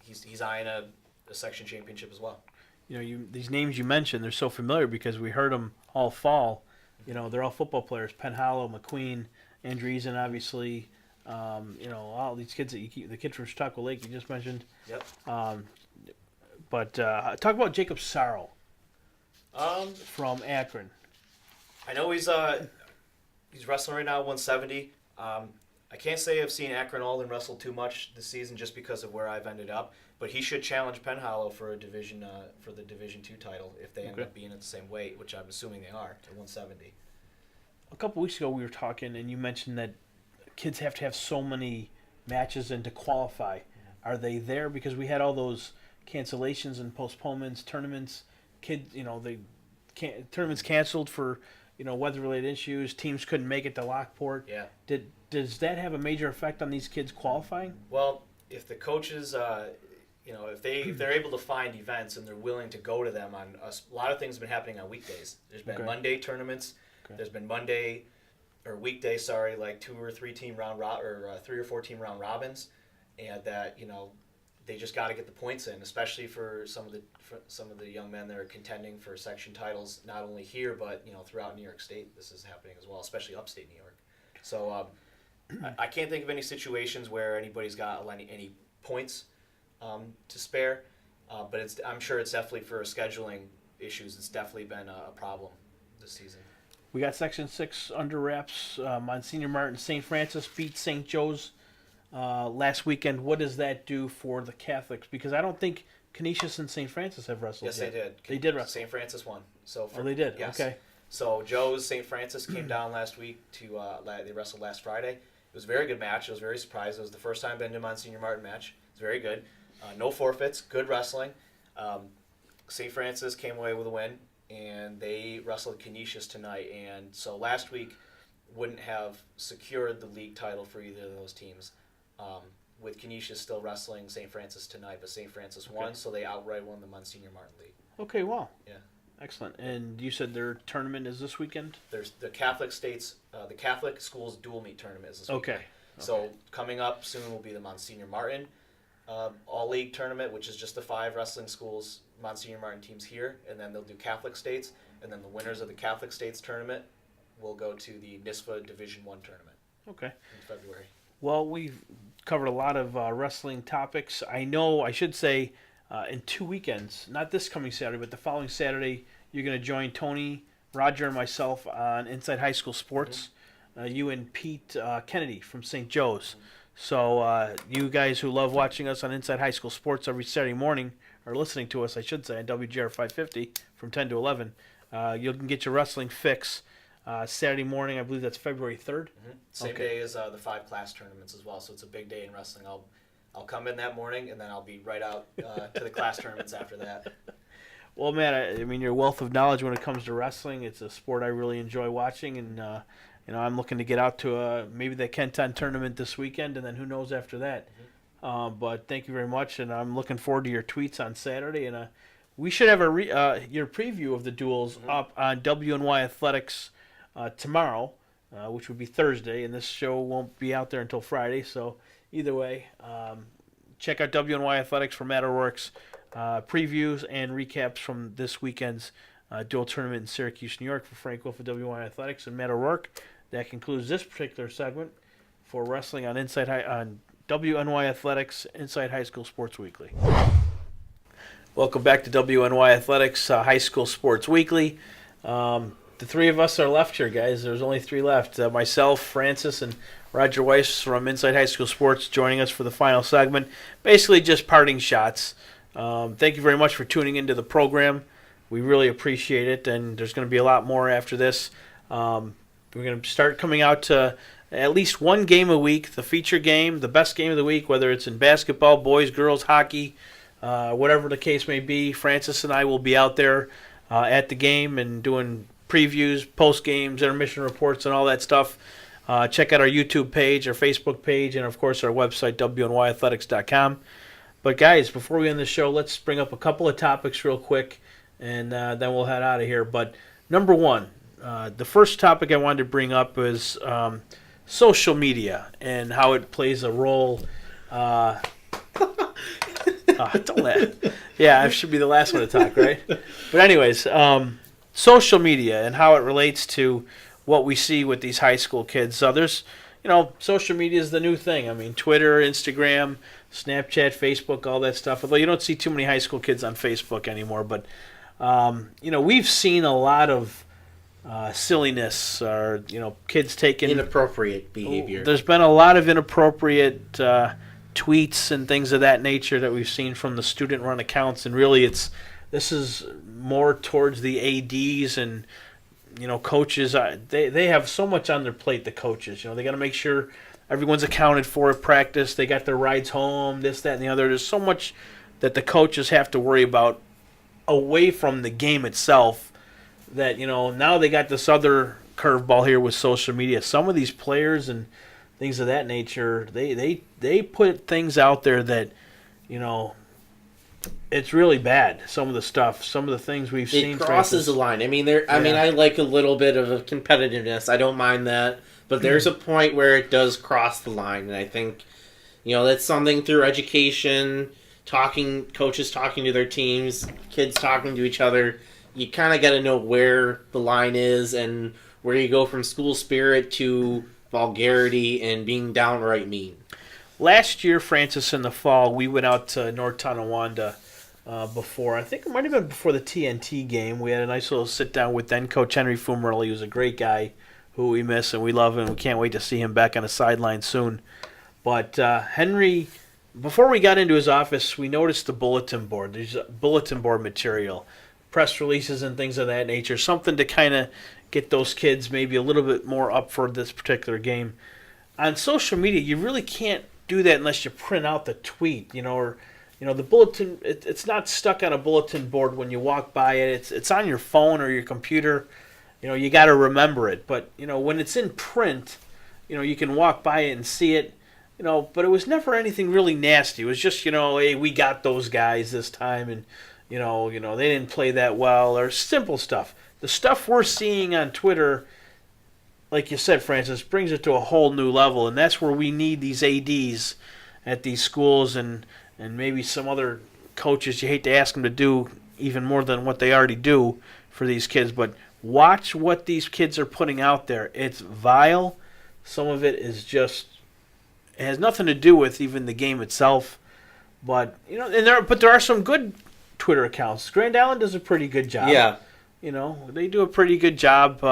he's eyeing a section championship as well. These names you mentioned, they're so familiar because we heard them all fall. They're all football players. Penhollow, McQueen, Andreessen, obviously. All these kids that the kid from Chautauqua Lake you just mentioned. Yep. But talk about Jacob Sorrow from Akron. I know he's wrestling right now at 170. I can't say I've seen Akron Alden wrestle too much this season just because of where I've ended up, but he should challenge Penhollow for the Division II title if they end up being at the same weight, which I'm assuming they are, at 170. A couple weeks ago we were talking, and you mentioned that kids have to have so many matches and to qualify. Are they there? Because we had all those cancellations and postponements, tournaments. Tournaments canceled for weather-related issues. Teams couldn't make it to Lockport. Yeah. Does that have a major effect on these kids qualifying? Well, if the coaches, if they're able to find events and they're willing to go to them on a lot of things have been happening on weekdays. There's been Monday tournaments. Okay. There's been weekday, like 2 or 3 team round or 3 or 4 team round robins, and that they just got to get the points in, especially for some of the young men that are contending for section titles, not only here but throughout New York State. This is happening as well, especially upstate New York. So I can't think of any situations where anybody's got any points to spare, but I'm sure it's definitely for scheduling issues. It's definitely been a problem this season. We got Section 6 under wraps. Monsignor Martin St. Francis beat St. Joe's last weekend. What does that do for the Catholics? Because I don't think Canisius and St. Francis have wrestled Yes, yet. they did. They did wrestle. St. Francis won. They did? Yes. Okay. So Joe's St. Francis came down last week they wrestled last Friday. It was a very good match. I was very surprised. It was the first time I've been to a Monsignor Martin match. It was very good. No forfeits. Good wrestling. St. Francis came away with a win, and they wrestled Canisius tonight. And so last week wouldn't have secured the league title for either of those teams. With Canisius still wrestling St. Francis tonight, but St. Francis won, so they outright won the Monsignor Martin League. Okay, wow. Yeah. Excellent. And you said their tournament is this weekend? There's the Catholic schools dual meet tournament is this weekend. Okay. So coming up soon will be the Monsignor Martin All League tournament, which is just the 5 wrestling schools, Monsignor Martin teams here, and then they'll do Catholic states, and then the winners of the Catholic states tournament will go to the NISFA Division I tournament. Okay. In February. Well, we've covered a lot of wrestling topics. I should say, in 2 weekends, not this coming Saturday, but the following Saturday, you're going to join Tony, Roger, and myself on Inside High School Sports. You and Pete Kennedy from St. Joe's. So you guys who love watching us on Inside High School Sports every Saturday morning, or listening to us, I should say, on WGR 550 from 10 to 11, you can get your wrestling fix Saturday morning. I believe that's February 3rd. Mm-hmm. Same day as the 5 class tournaments as well, so it's a big day in wrestling. I'll come in that morning, and then I'll be right out to the class tournaments after that. Well, man, I mean, your wealth of knowledge when it comes to wrestling, it's a sport I really enjoy watching, and I'm looking to get out to maybe the Kenton tournament this weekend, and then who knows after that. But thank you very much, and I'm looking forward to your tweets on Saturday. And we should have your preview of the duels up on WNY Athletics tomorrow, which would be Thursday, and this show won't be out there until Friday. So either way, check out WNY Athletics for Matterworks previews and recaps from this weekend's dual tournament in Syracuse, New York for Frank Wolf of WNY Athletics and Matt O'Rourke. That concludes this particular segment for Wrestling on on WNY Athletics Inside High School Sports Weekly. Welcome back to WNY Athletics High School Sports Weekly. The three of us are left here, guys. There's only three left. Myself, Francis, and Roger Weiss from Inside High School Sports joining us for the final segment. Basically just parting shots. Thank you very much for tuning into the program. We really appreciate it, and there's going to be a lot more after this. We're going to start coming out to at least one game a week, the feature game, the best game of the week, whether it's in basketball, boys, girls, hockey, whatever the case may be. Francis and I will be out there at the game and doing previews, post-games, intermission reports, and all that stuff. Check out our YouTube page, our Facebook page, and, of course, our website, WNYathletics.com. But, guys, before we end the show, let's bring up a couple of topics real quick, and then we'll head out of here. But number one, the first topic I wanted to bring up is social media and how it plays a role. Don't laugh. Yeah, I should be the last one to talk, right? But anyways, social media and how it relates to what we see with these high school kids. There's, social media is the new thing. I mean, Twitter, Instagram, Snapchat, Facebook, all that stuff. Although you don't see too many high school kids on Facebook anymore. But, we've seen a lot of silliness or, kids taking Inappropriate behavior. There's been a lot of inappropriate tweets and things of that nature that we've seen from the student-run accounts. And really this is more towards the ADs and, coaches. They have so much on their plate, the coaches. They got to make sure everyone's accounted for at practice. They got their rides home, this, that, and the other. There's so much that the coaches have to worry about away from the game itself that, now they got this other curveball here with social media. Some of these players and things of that nature, they put things out there that, it's really bad. Some of the stuff, some of the things we've seen. It crosses the line. I mean, I like a little bit of competitiveness. I don't mind that. But there's a point where it does cross the line. And I think, that's something through education, coaches talking to their teams, kids talking to each other. You kind of got to know where the line is and where you go from school spirit to vulgarity and being downright mean. Last year, Francis, in the fall, we went out to North Tonawanda before. I think it might have been before the TNT game. We had a nice little sit-down with then Coach Henry Fumerly, who's a great guy who we miss and we love, and we can't wait to see him back on the sideline soon. But Henry, before we got into his office, we noticed the bulletin board. There's bulletin board material, press releases and things of that nature, something to kind of get those kids maybe a little bit more up for this particular game. On social media, you really can't do that unless you print out the tweet, or the bulletin. It's not stuck on a bulletin board when you walk by it. It's on your phone or your computer. You got to remember it. But when it's in print, you can walk by it and see it. But it was never anything really nasty. It was just hey, we got those guys this time, and they didn't play that well, or simple stuff. The stuff we're seeing on Twitter, like you said, Francis, brings it to a whole new level, and that's where we need these ADs at these schools and maybe some other coaches. You hate to ask them to do even more than what they already do for these kids, but watch what these kids are putting out there. It's vile. Some of it is just, it has nothing to do with even the game itself, but there are some good Twitter accounts. Grand Island does a pretty good job. Yeah. They do a pretty good job.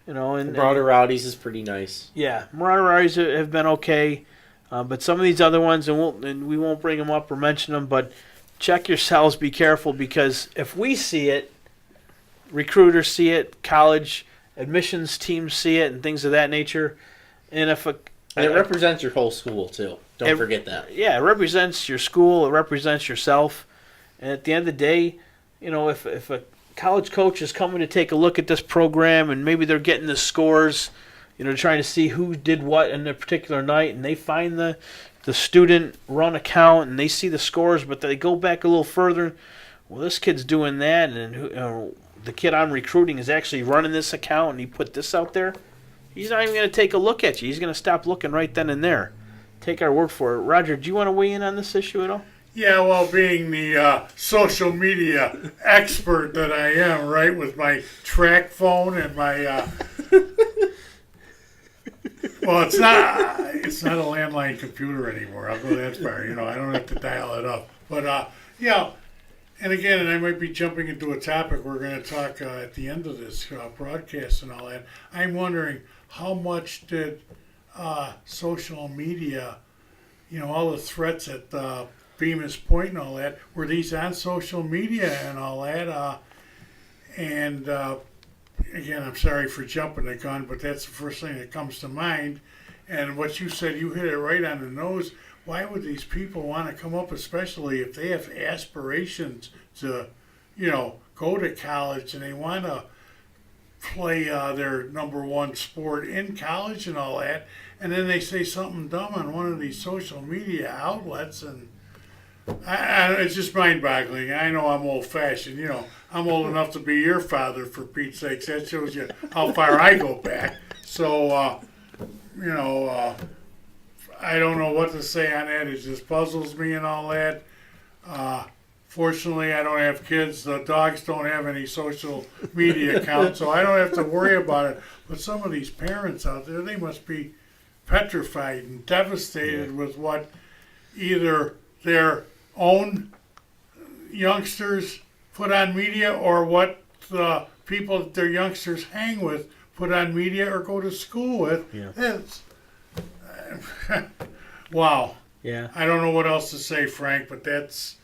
And Marauder Rowdies is pretty nice. Yeah, Marauder Rowdies have been okay, but some of these other ones, and we won't bring them up or mention them, but check yourselves, be careful, because if we see it, recruiters see it, college admissions teams see it, and things of that nature, and And it represents your whole school, too. Don't forget that. Yeah, it represents your school, it represents yourself, and at the end of the day, if a college coach is coming to take a look at this program and maybe they're getting the scores, trying to see who did what in a particular night, and they find the student run account and they see the scores, but they go back a little further. Well, this kid's doing that, and the kid I'm recruiting is actually running this account, and he put this out there. He's not even going to take a look at you. He's going to stop looking right then and there. Take our word for it. Roger, do you want to weigh in on this issue at all? Yeah, well, being the social media expert that I am, right, with my track phone and my well, it's not a landline computer anymore. I'll go that far. I don't have to dial it up. But yeah, and again, and I might be jumping into a topic we're going to talk at the end of this broadcast and all that. I'm wondering how much did social media, all the threats at Bemis Point and all that, were these on social media and all that? And again, I'm sorry for jumping the gun, but that's the first thing that comes to mind. And what you said, you hit it right on the nose. Why would these people want to come up, especially if they have aspirations to, go to college and they want to play their number one sport in college and all that, and then they say something dumb on one of these social media outlets, and it's just mind-boggling. I know I'm old-fashioned. I'm old enough to be your father, for Pete's sakes. That shows you how far I go back. So, I don't know what to say on that. It just puzzles me and all that. Fortunately, I don't have kids. The dogs don't have any social media accounts, so I don't have to worry about it. But some of these parents out there, they must be petrified and devastated with what either their own youngsters put on media or what the people that their youngsters hang with put on media or go to school with. Yeah. It's, wow. Yeah. I don't know what else to say, Frank, but that's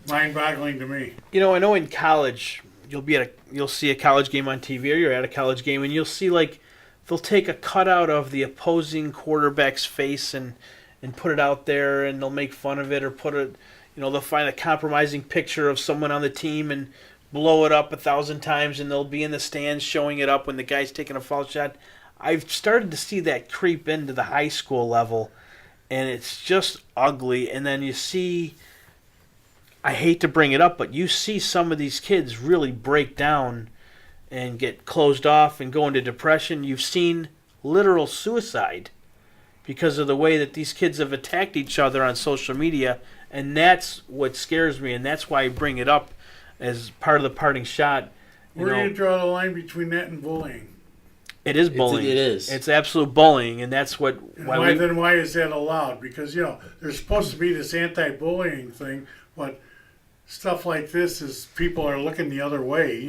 mind-boggling to me. I know in college you'll see a college game on TV, or you're at a college game, and you'll see they'll take a cutout of the opposing quarterback's face and put it out there, and they'll make fun of it, or they'll find a compromising picture of someone on the team and blow it up 1,000 times, and they'll be in the stands showing it up when the guy's taking a foul shot. I've started to see that creep into the high school level, and it's just ugly. And then you see, I hate to bring it up, but you see some of these kids really break down and get closed off and go into depression. You've seen literal suicide because of the way that these kids have attacked each other on social media, and that's what scares me, and that's why I bring it up as part of the parting shot. Where do you draw the line between that and bullying? It is bullying. It is. It's absolute bullying, and that's what. Then why is that allowed? Because there's supposed to be this anti-bullying thing, but stuff like this is people are looking the other way.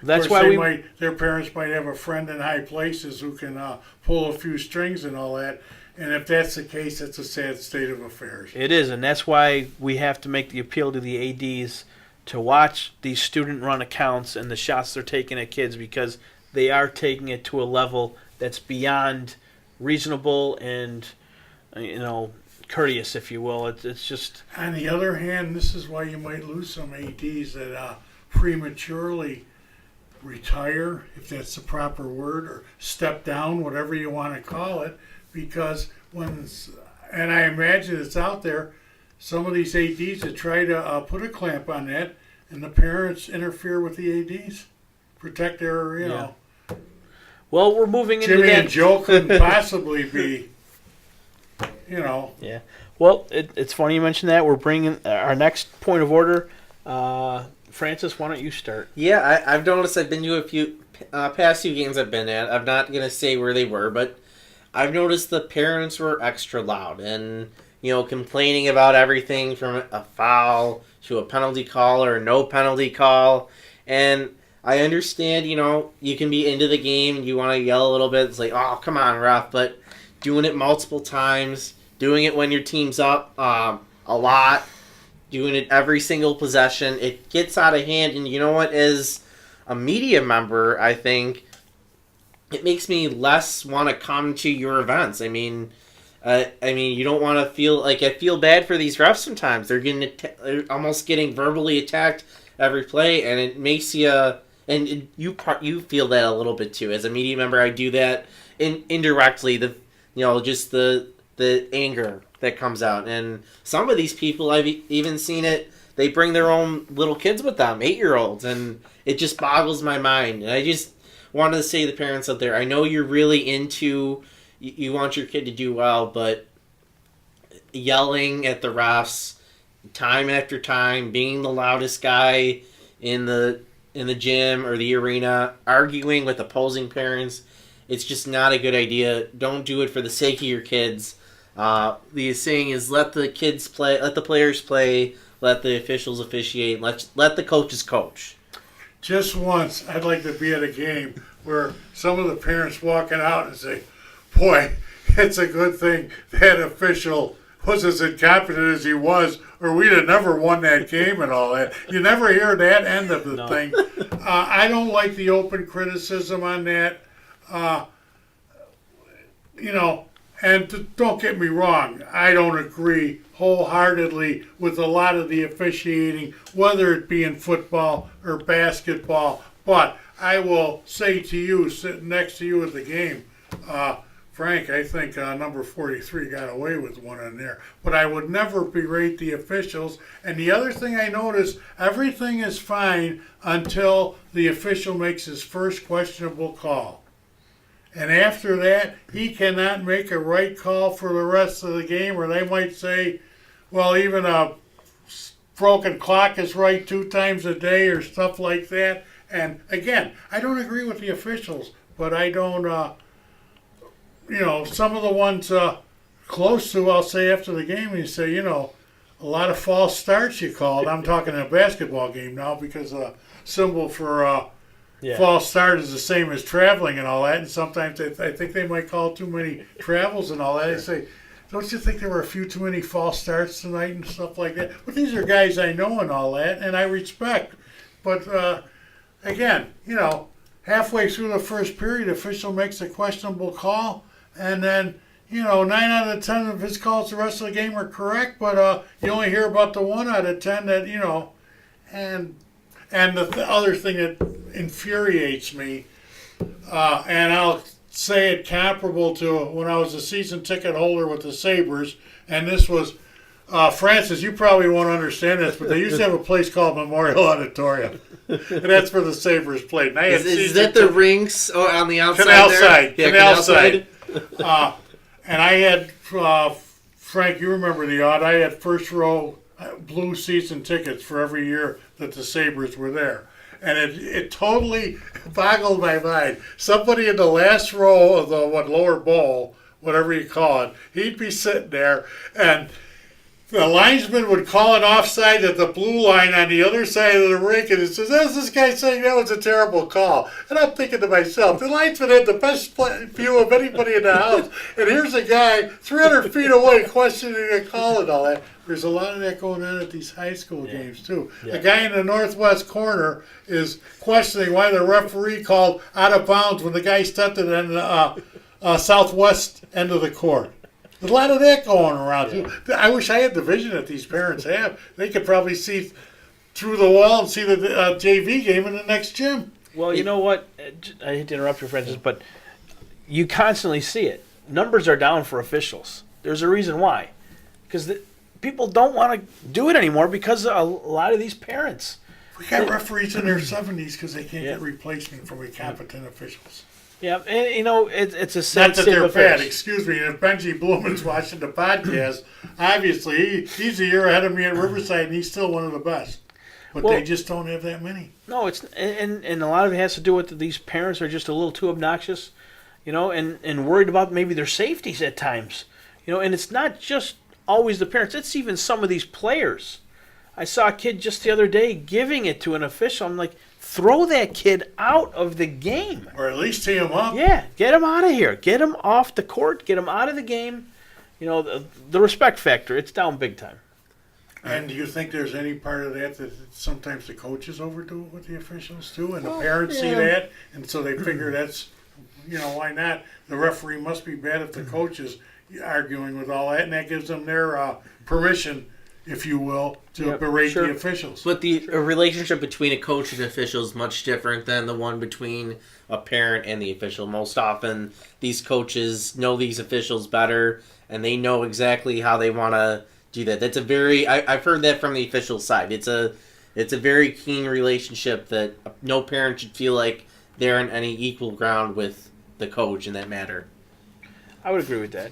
That's of course, why their parents might have a friend in high places who can pull a few strings and all that. And if that's the case, it's a sad state of affairs. It is, and that's why we have to make the appeal to the ADs to watch these student-run accounts and the shots they're taking at kids, because they are taking it to a level that's beyond reasonable and, courteous, if you will. It's just. On the other hand, this is why you might lose some ADs that prematurely retire, if that's the proper word, or step down, whatever you want to call it, because and I imagine it's out there, some of these ADs that try to put a clamp on that, and the parents interfere with the ADs, protect their, Well, we're moving into Jimmy that. and Joe couldn't possibly be, Yeah. Well, it's funny you mentioned that. We're bringing our next point of order. Francis, why don't you start? Yeah, I've noticed I've been to a few past few games I've been at. I'm not going to say where they were, but I've noticed the parents were extra loud and, complaining about everything from a foul to a penalty call or no penalty call. And I understand, you can be into the game and you want to yell a little bit. It's like, oh, come on, ref. But doing it multiple times, doing it when your team's up a lot, doing it every single possession, it gets out of hand. And you know what? As a media member, I think it makes me less want to come to your events. I mean, you don't want to feel like I feel bad for these refs sometimes. They're almost getting verbally attacked every play, and it makes you you feel that a little bit too. As a media member, I do that, indirectly just the anger that comes out. And some of these people, I've even seen it, they bring their own little kids with them, 8-year-olds, and it just boggles my mind. And I just wanted to say to the parents out there, I know you're really into, you want your kid to do well, but yelling at the refs time after time, being the loudest guy in the gym or the arena, arguing with opposing parents, it's just not a good idea. Don't do it for the sake of your kids. The saying is, let the kids play, let the players play, let the officials officiate, let the coaches coach. Just once, I'd like to be at a game where some of the parents walking out and say, boy, it's a good thing that official was as incompetent as he was, or we'd have never won that game and all that. You never hear that end of the thing. I don't like the open criticism on that. And don't get me wrong, I don't agree wholeheartedly with a lot of the officiating, whether it be in football or basketball. But I will say to you, sitting next to you at the game, Frank, I think number 43 got away with one in there. But I would never berate the officials. And the other thing I noticed, everything is fine until the official makes his first questionable call. And after that, he cannot make a right call for the rest of the game, or they might say, well, even a broken clock is right 2 times a day or stuff like that. And again, I don't agree with the officials, but I don't, some of the ones close to, I'll say after the game, you say, a lot of false starts you called. I'm talking in a basketball game now because a symbol for false start is the same as traveling and all that. And sometimes I think they might call too many travels and all that. They say, don't you think there were a few too many false starts tonight and stuff like that? But these are guys I know and all that, and I respect. But again, halfway through the first period, official makes a questionable call, and then 9 out of 10 of his calls the rest of the game are correct, but you only hear about the 1 out of 10 that and the other thing that infuriates me, and I'll say it comparable to when I was a season ticket holder with the Sabres, and this was Francis, you probably won't understand this, but they used to have a place called Memorial Auditorium. And that's where the Sabres played. And I had Is that the rinks on the outside? Canal there? side. Yeah, Canal side. And I had, Frank, you remember the odd, I had first row blue season tickets for every year that the Sabres were there. And it totally boggled my mind. Somebody in the last row of the lower bowl, whatever you call it, he'd be sitting there, and the linesman would call an offside at the blue line on the other side of the rink, and it says, "How's this guy saying that was a terrible call?" And I'm thinking to myself, the linesman had the best view of anybody in the house, and here's a guy 300 feet away questioning a call and all that. There's a lot of that going on at these high school games, too. Yeah. A guy in the northwest corner is questioning why the referee called out of bounds when the guy stepped in the southwest end of the court. There's a lot of that going around, too. I wish I had the vision that these parents have. They could probably see through the wall and see the JV game in the next gym. Well, you know what? I hate to interrupt you, Francis, but you constantly see it. Numbers are down for officials. There's a reason why. Because people don't want to do it anymore because of a lot of these parents. We got referees in their 70s because they can't get replacement from incompetent officials. Yeah, and it's a sad Not that they're bad, affairs. excuse me. If Benji Blumen's watching the podcast, obviously he's a year ahead of me at Riverside, and he's still one of the best. But they just don't have that many. No, it's and a lot of it has to do with these parents are just a little too obnoxious, and worried about maybe their safeties at times, and it's not just always the parents. It's even some of these players. I saw a kid just the other day giving it to an official. I'm like, throw that kid out of the game. Or at least tee him up. Yeah, get him out of here. Get him off the court. Get him out of the game. The respect factor, it's down big time. And do you think there's any part of that sometimes the coaches overdo it with the officials too? And the parents see that, and so they figure that's, why not? The referee must be bad if the coach is arguing with all that, and that gives them their permission, if you will, to Yep, berate sure. the officials. But the a relationship between a coach and official is much different than the one between a parent and the official. Most often, these coaches know these officials better, and they know exactly how they want to do that. That's a very I've heard that from the official side. It's a very keen relationship that no parent should feel like they're on any equal ground with the coach in that matter. I would agree with that.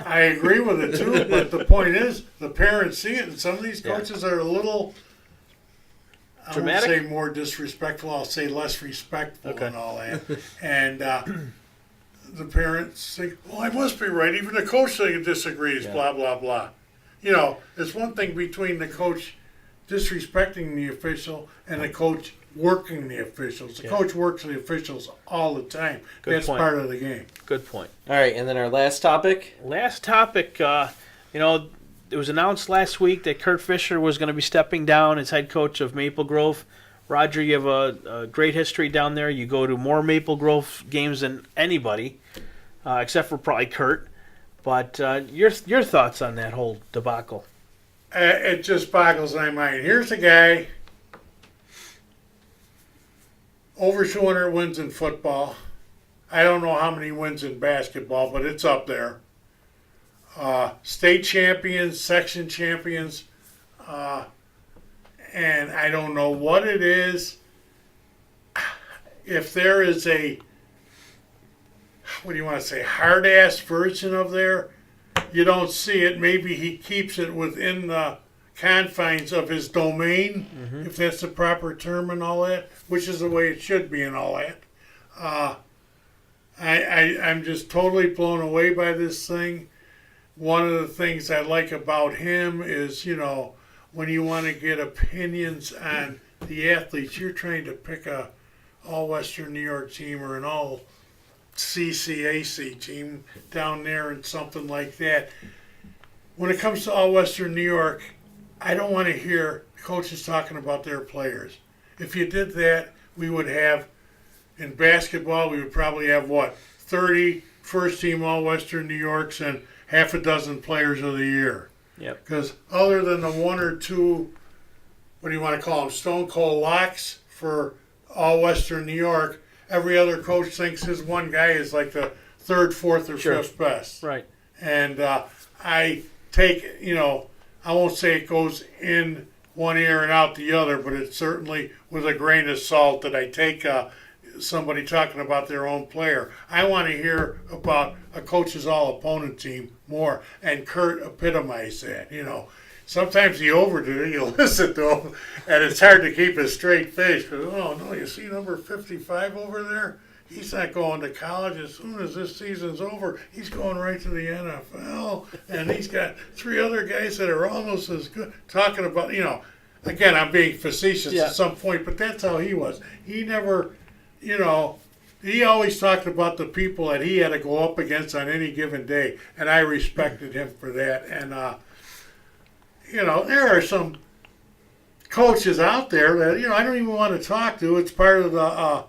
I agree with it too, but the point is, the parents see it, and some of these Yeah. coaches are a little, I won't Dramatic? say more disrespectful, I'll say less respectful Okay. and all that. And the parents think, well, I must be right, even the coach disagrees, Yeah. blah, blah, blah. You know, there's one thing between the coach disrespecting the official and the coach working the officials. The Yeah. coach works the officials all the time. Good That's point. part of the game. Good point. All right, and then our last topic. Last topic, it was announced last week that Kurt Fisher was going to be stepping down as head coach of Maple Grove. Roger, you have a great history down there. You go to more Maple Grove games than anybody, except for probably Kurt. But your thoughts on that whole debacle? It just boggles my mind. Here's a guy, over 200 wins in football. I don't know how many wins in basketball, but it's up there. State champions, section champions, and I don't know what it is. If there is a, what do you want to say, hard-ass version of there, you don't see it. Maybe he keeps it within the confines of his domain, if that's the proper term and all that, which is the way it should be and all that. I'm just totally blown away by this thing. One of the things I like about him is, when you want to get opinions on the athletes, you're trying to pick a all-Western New York team or an all C.A.SH team down there and something like that. When it comes to all Western New York, I don't want to hear coaches talking about their players. If you did that, we would have, in basketball, we would probably have, 30 first-team all-Western New Yorks and half a dozen players of the year. Yep. Because other than the one or two, what do you want to call them, stone cold locks for all-Western New York, every other coach thinks his one guy is like the third, fourth, or Sure. fifth best. Right. And I take, I won't say it goes in one ear and out the other, but it's certainly with a grain of salt that I take somebody talking about their own player. I want to hear about a coach's all-opponent team more, and Kurt epitomized that, Sometimes he overdid it. You listen to him, and it's hard to keep a straight face. Because, oh, no, you see number 55 over there? He's not going to college. As soon as this season's over, he's going right to the NFL. And he's got 3 other guys that are almost as good. Talking about, again, I'm being facetious Yeah. at some point, but that's how he was. He never, he always talked about the people that he had to go up against on any given day. And I respected him for that. And, there are some coaches out there that, I don't even want to talk to. It's part of the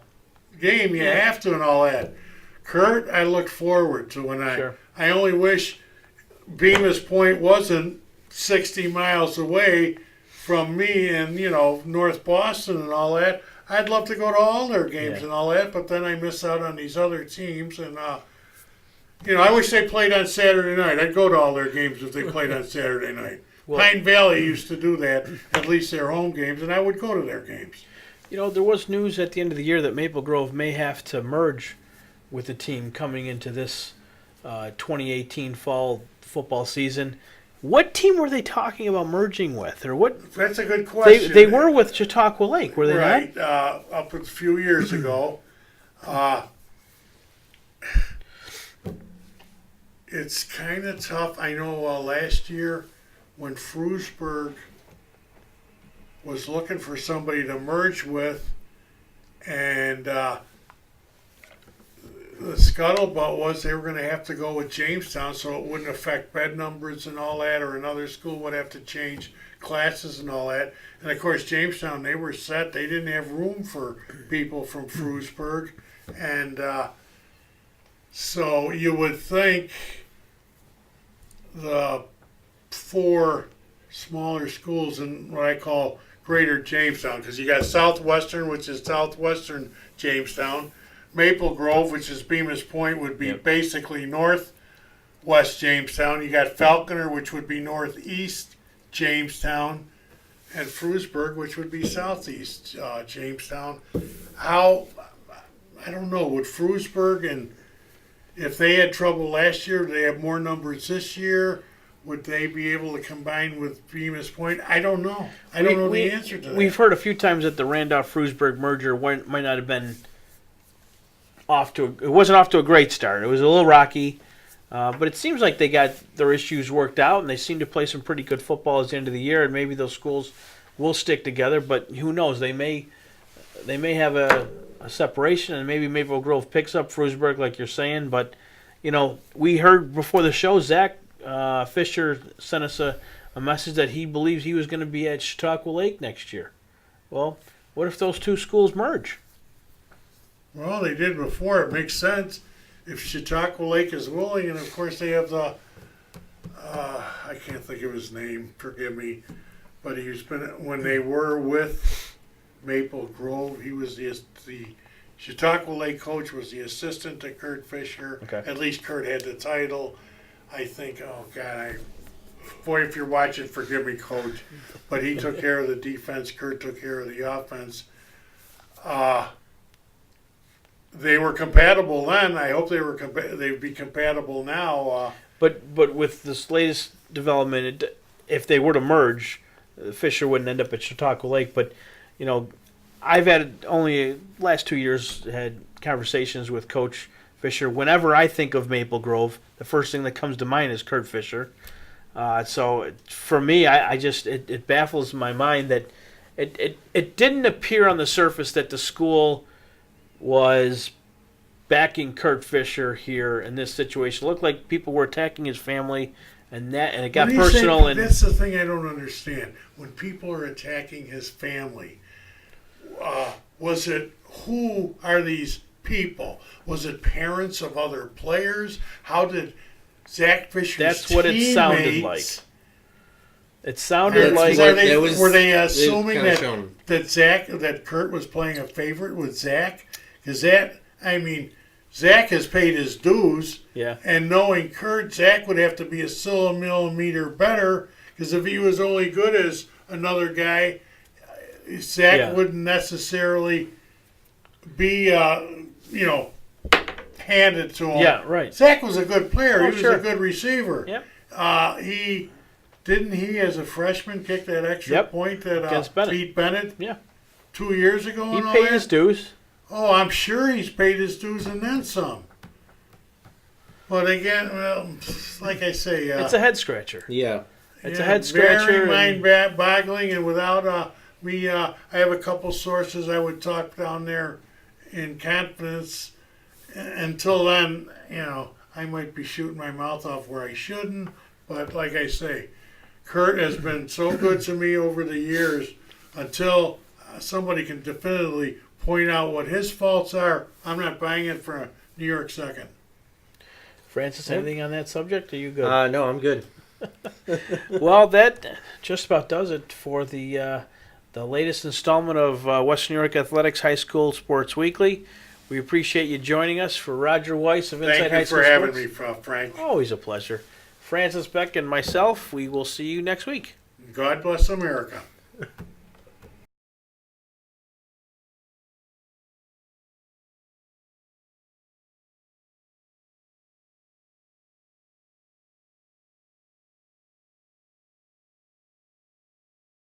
game. You have to and all that. Kurt, I look forward to when Sure. I only wish Bemis Point wasn't 60 miles away from me in, North Boston and all that. I'd love to go to all their games Yeah. and all that, but then I miss out on these other teams. And, I wish they played on Saturday night. I'd go to all their games if they played on Saturday night. Well- Pine Valley used to do that, at least their home games, and I would go to their games. There was news at the end of the year that Maple Grove may have to merge with the team coming into this 2018 fall football season. What team were they talking about merging with, or what? That's a good question. They were with Chautauqua Lake, were they right, not? up a few years ago. It's kind of tough. I know last year when Frewsburg was looking for somebody to merge with, and the scuttlebutt was they were going to have to go with Jamestown so it wouldn't affect bed numbers and all that, or another school would have to change classes and all that. And of course, Jamestown, they were set. They didn't have room for people from Frewsburg. And so you would think the 4 smaller schools in what I call Greater Jamestown, because you got Southwestern, which is Southwestern Jamestown. Maple Grove, which is Bemis Point, would be basically northwest Jamestown. You got Falconer, which would be northeast Jamestown, and Frewsburg, which would be southeast Jamestown. I don't know, would Frewsburg, and if they had trouble last year, do they have more numbers this year? Would they be able to combine with Bemis Point? I don't know. I don't know the answer to that. We've heard a few times that the Randolph-Frewsburg merger might not have been it wasn't off to a great start. It was a little rocky, but it seems like they got their issues worked out, and they seem to play some pretty good football at the end of the year, and maybe those schools will stick together, but who knows? They may have a separation, and maybe Maple Grove picks up Frewsburg, like you're saying, but, we heard before the show, Zach Fisher sent us a message that he believes he was going to be at Chautauqua Lake next year. Well, what if those two schools merge? Well, they did before. It makes sense if Chautauqua Lake is willing, and of course they have the I can't think of his name. Forgive me, but when they were with Maple Grove, he was the Chautauqua Lake coach, was the assistant to Kurt Fisher. Okay. At least Kurt had the title. I think. Oh God, boy, if you're watching, forgive me, coach, but he took care of the defense. Kurt took care of the offense. They were compatible then. I hope they'd be compatible now. But with this latest development, if they were to merge, Fisher wouldn't end up at Chautauqua Lake. But I've had only last 2 years had conversations with Coach Fisher. Whenever I think of Maple Grove, the first thing that comes to mind is Kurt Fisher. So for me, it baffles my mind that it didn't appear on the surface that the school was backing Kurt Fisher here in this situation. It looked like people were attacking his family, and it got personal. And that's the thing I don't understand. When people are attacking his family, who are these people? Was it parents of other players? How did Zach Fisher's That's what it sounded like. It sounded like were they assuming that Kurt was playing a favorite with Zach? Because Zach has paid his dues. Yeah. And knowing Kurt, Zach would have to be a millimeter better. Because if he was only good as another guy, Zach wouldn't necessarily be, handed to him. Yeah, right. Zach was a good player. Oh, he was a good receiver. Yep. He as a freshman kick that extra point that beat Bennett 2 years ago. He paid his dues. Oh, I'm sure he's paid his dues and then some. But again, like I say, it's a head scratcher. Yeah, it's a head scratcher. Very mind-boggling, and without me, I have a couple sources I would talk down there in confidence. Until then, I might be shooting my mouth off where I shouldn't. But like I say, Kurt has been so good to me over the years. Until somebody can definitively point out what his faults are, I'm not buying it for a New York second. Francis, anything on that subject? Are you good? No, I'm good. Well, that just about does it for the latest installment of Western New York Athletics High School Sports Weekly. We appreciate you joining us. For Roger Weiss of Inside High School Sports. Thank you for having me, Frank. Always a pleasure. Francis Boeck and myself, we will see you next week. God bless America.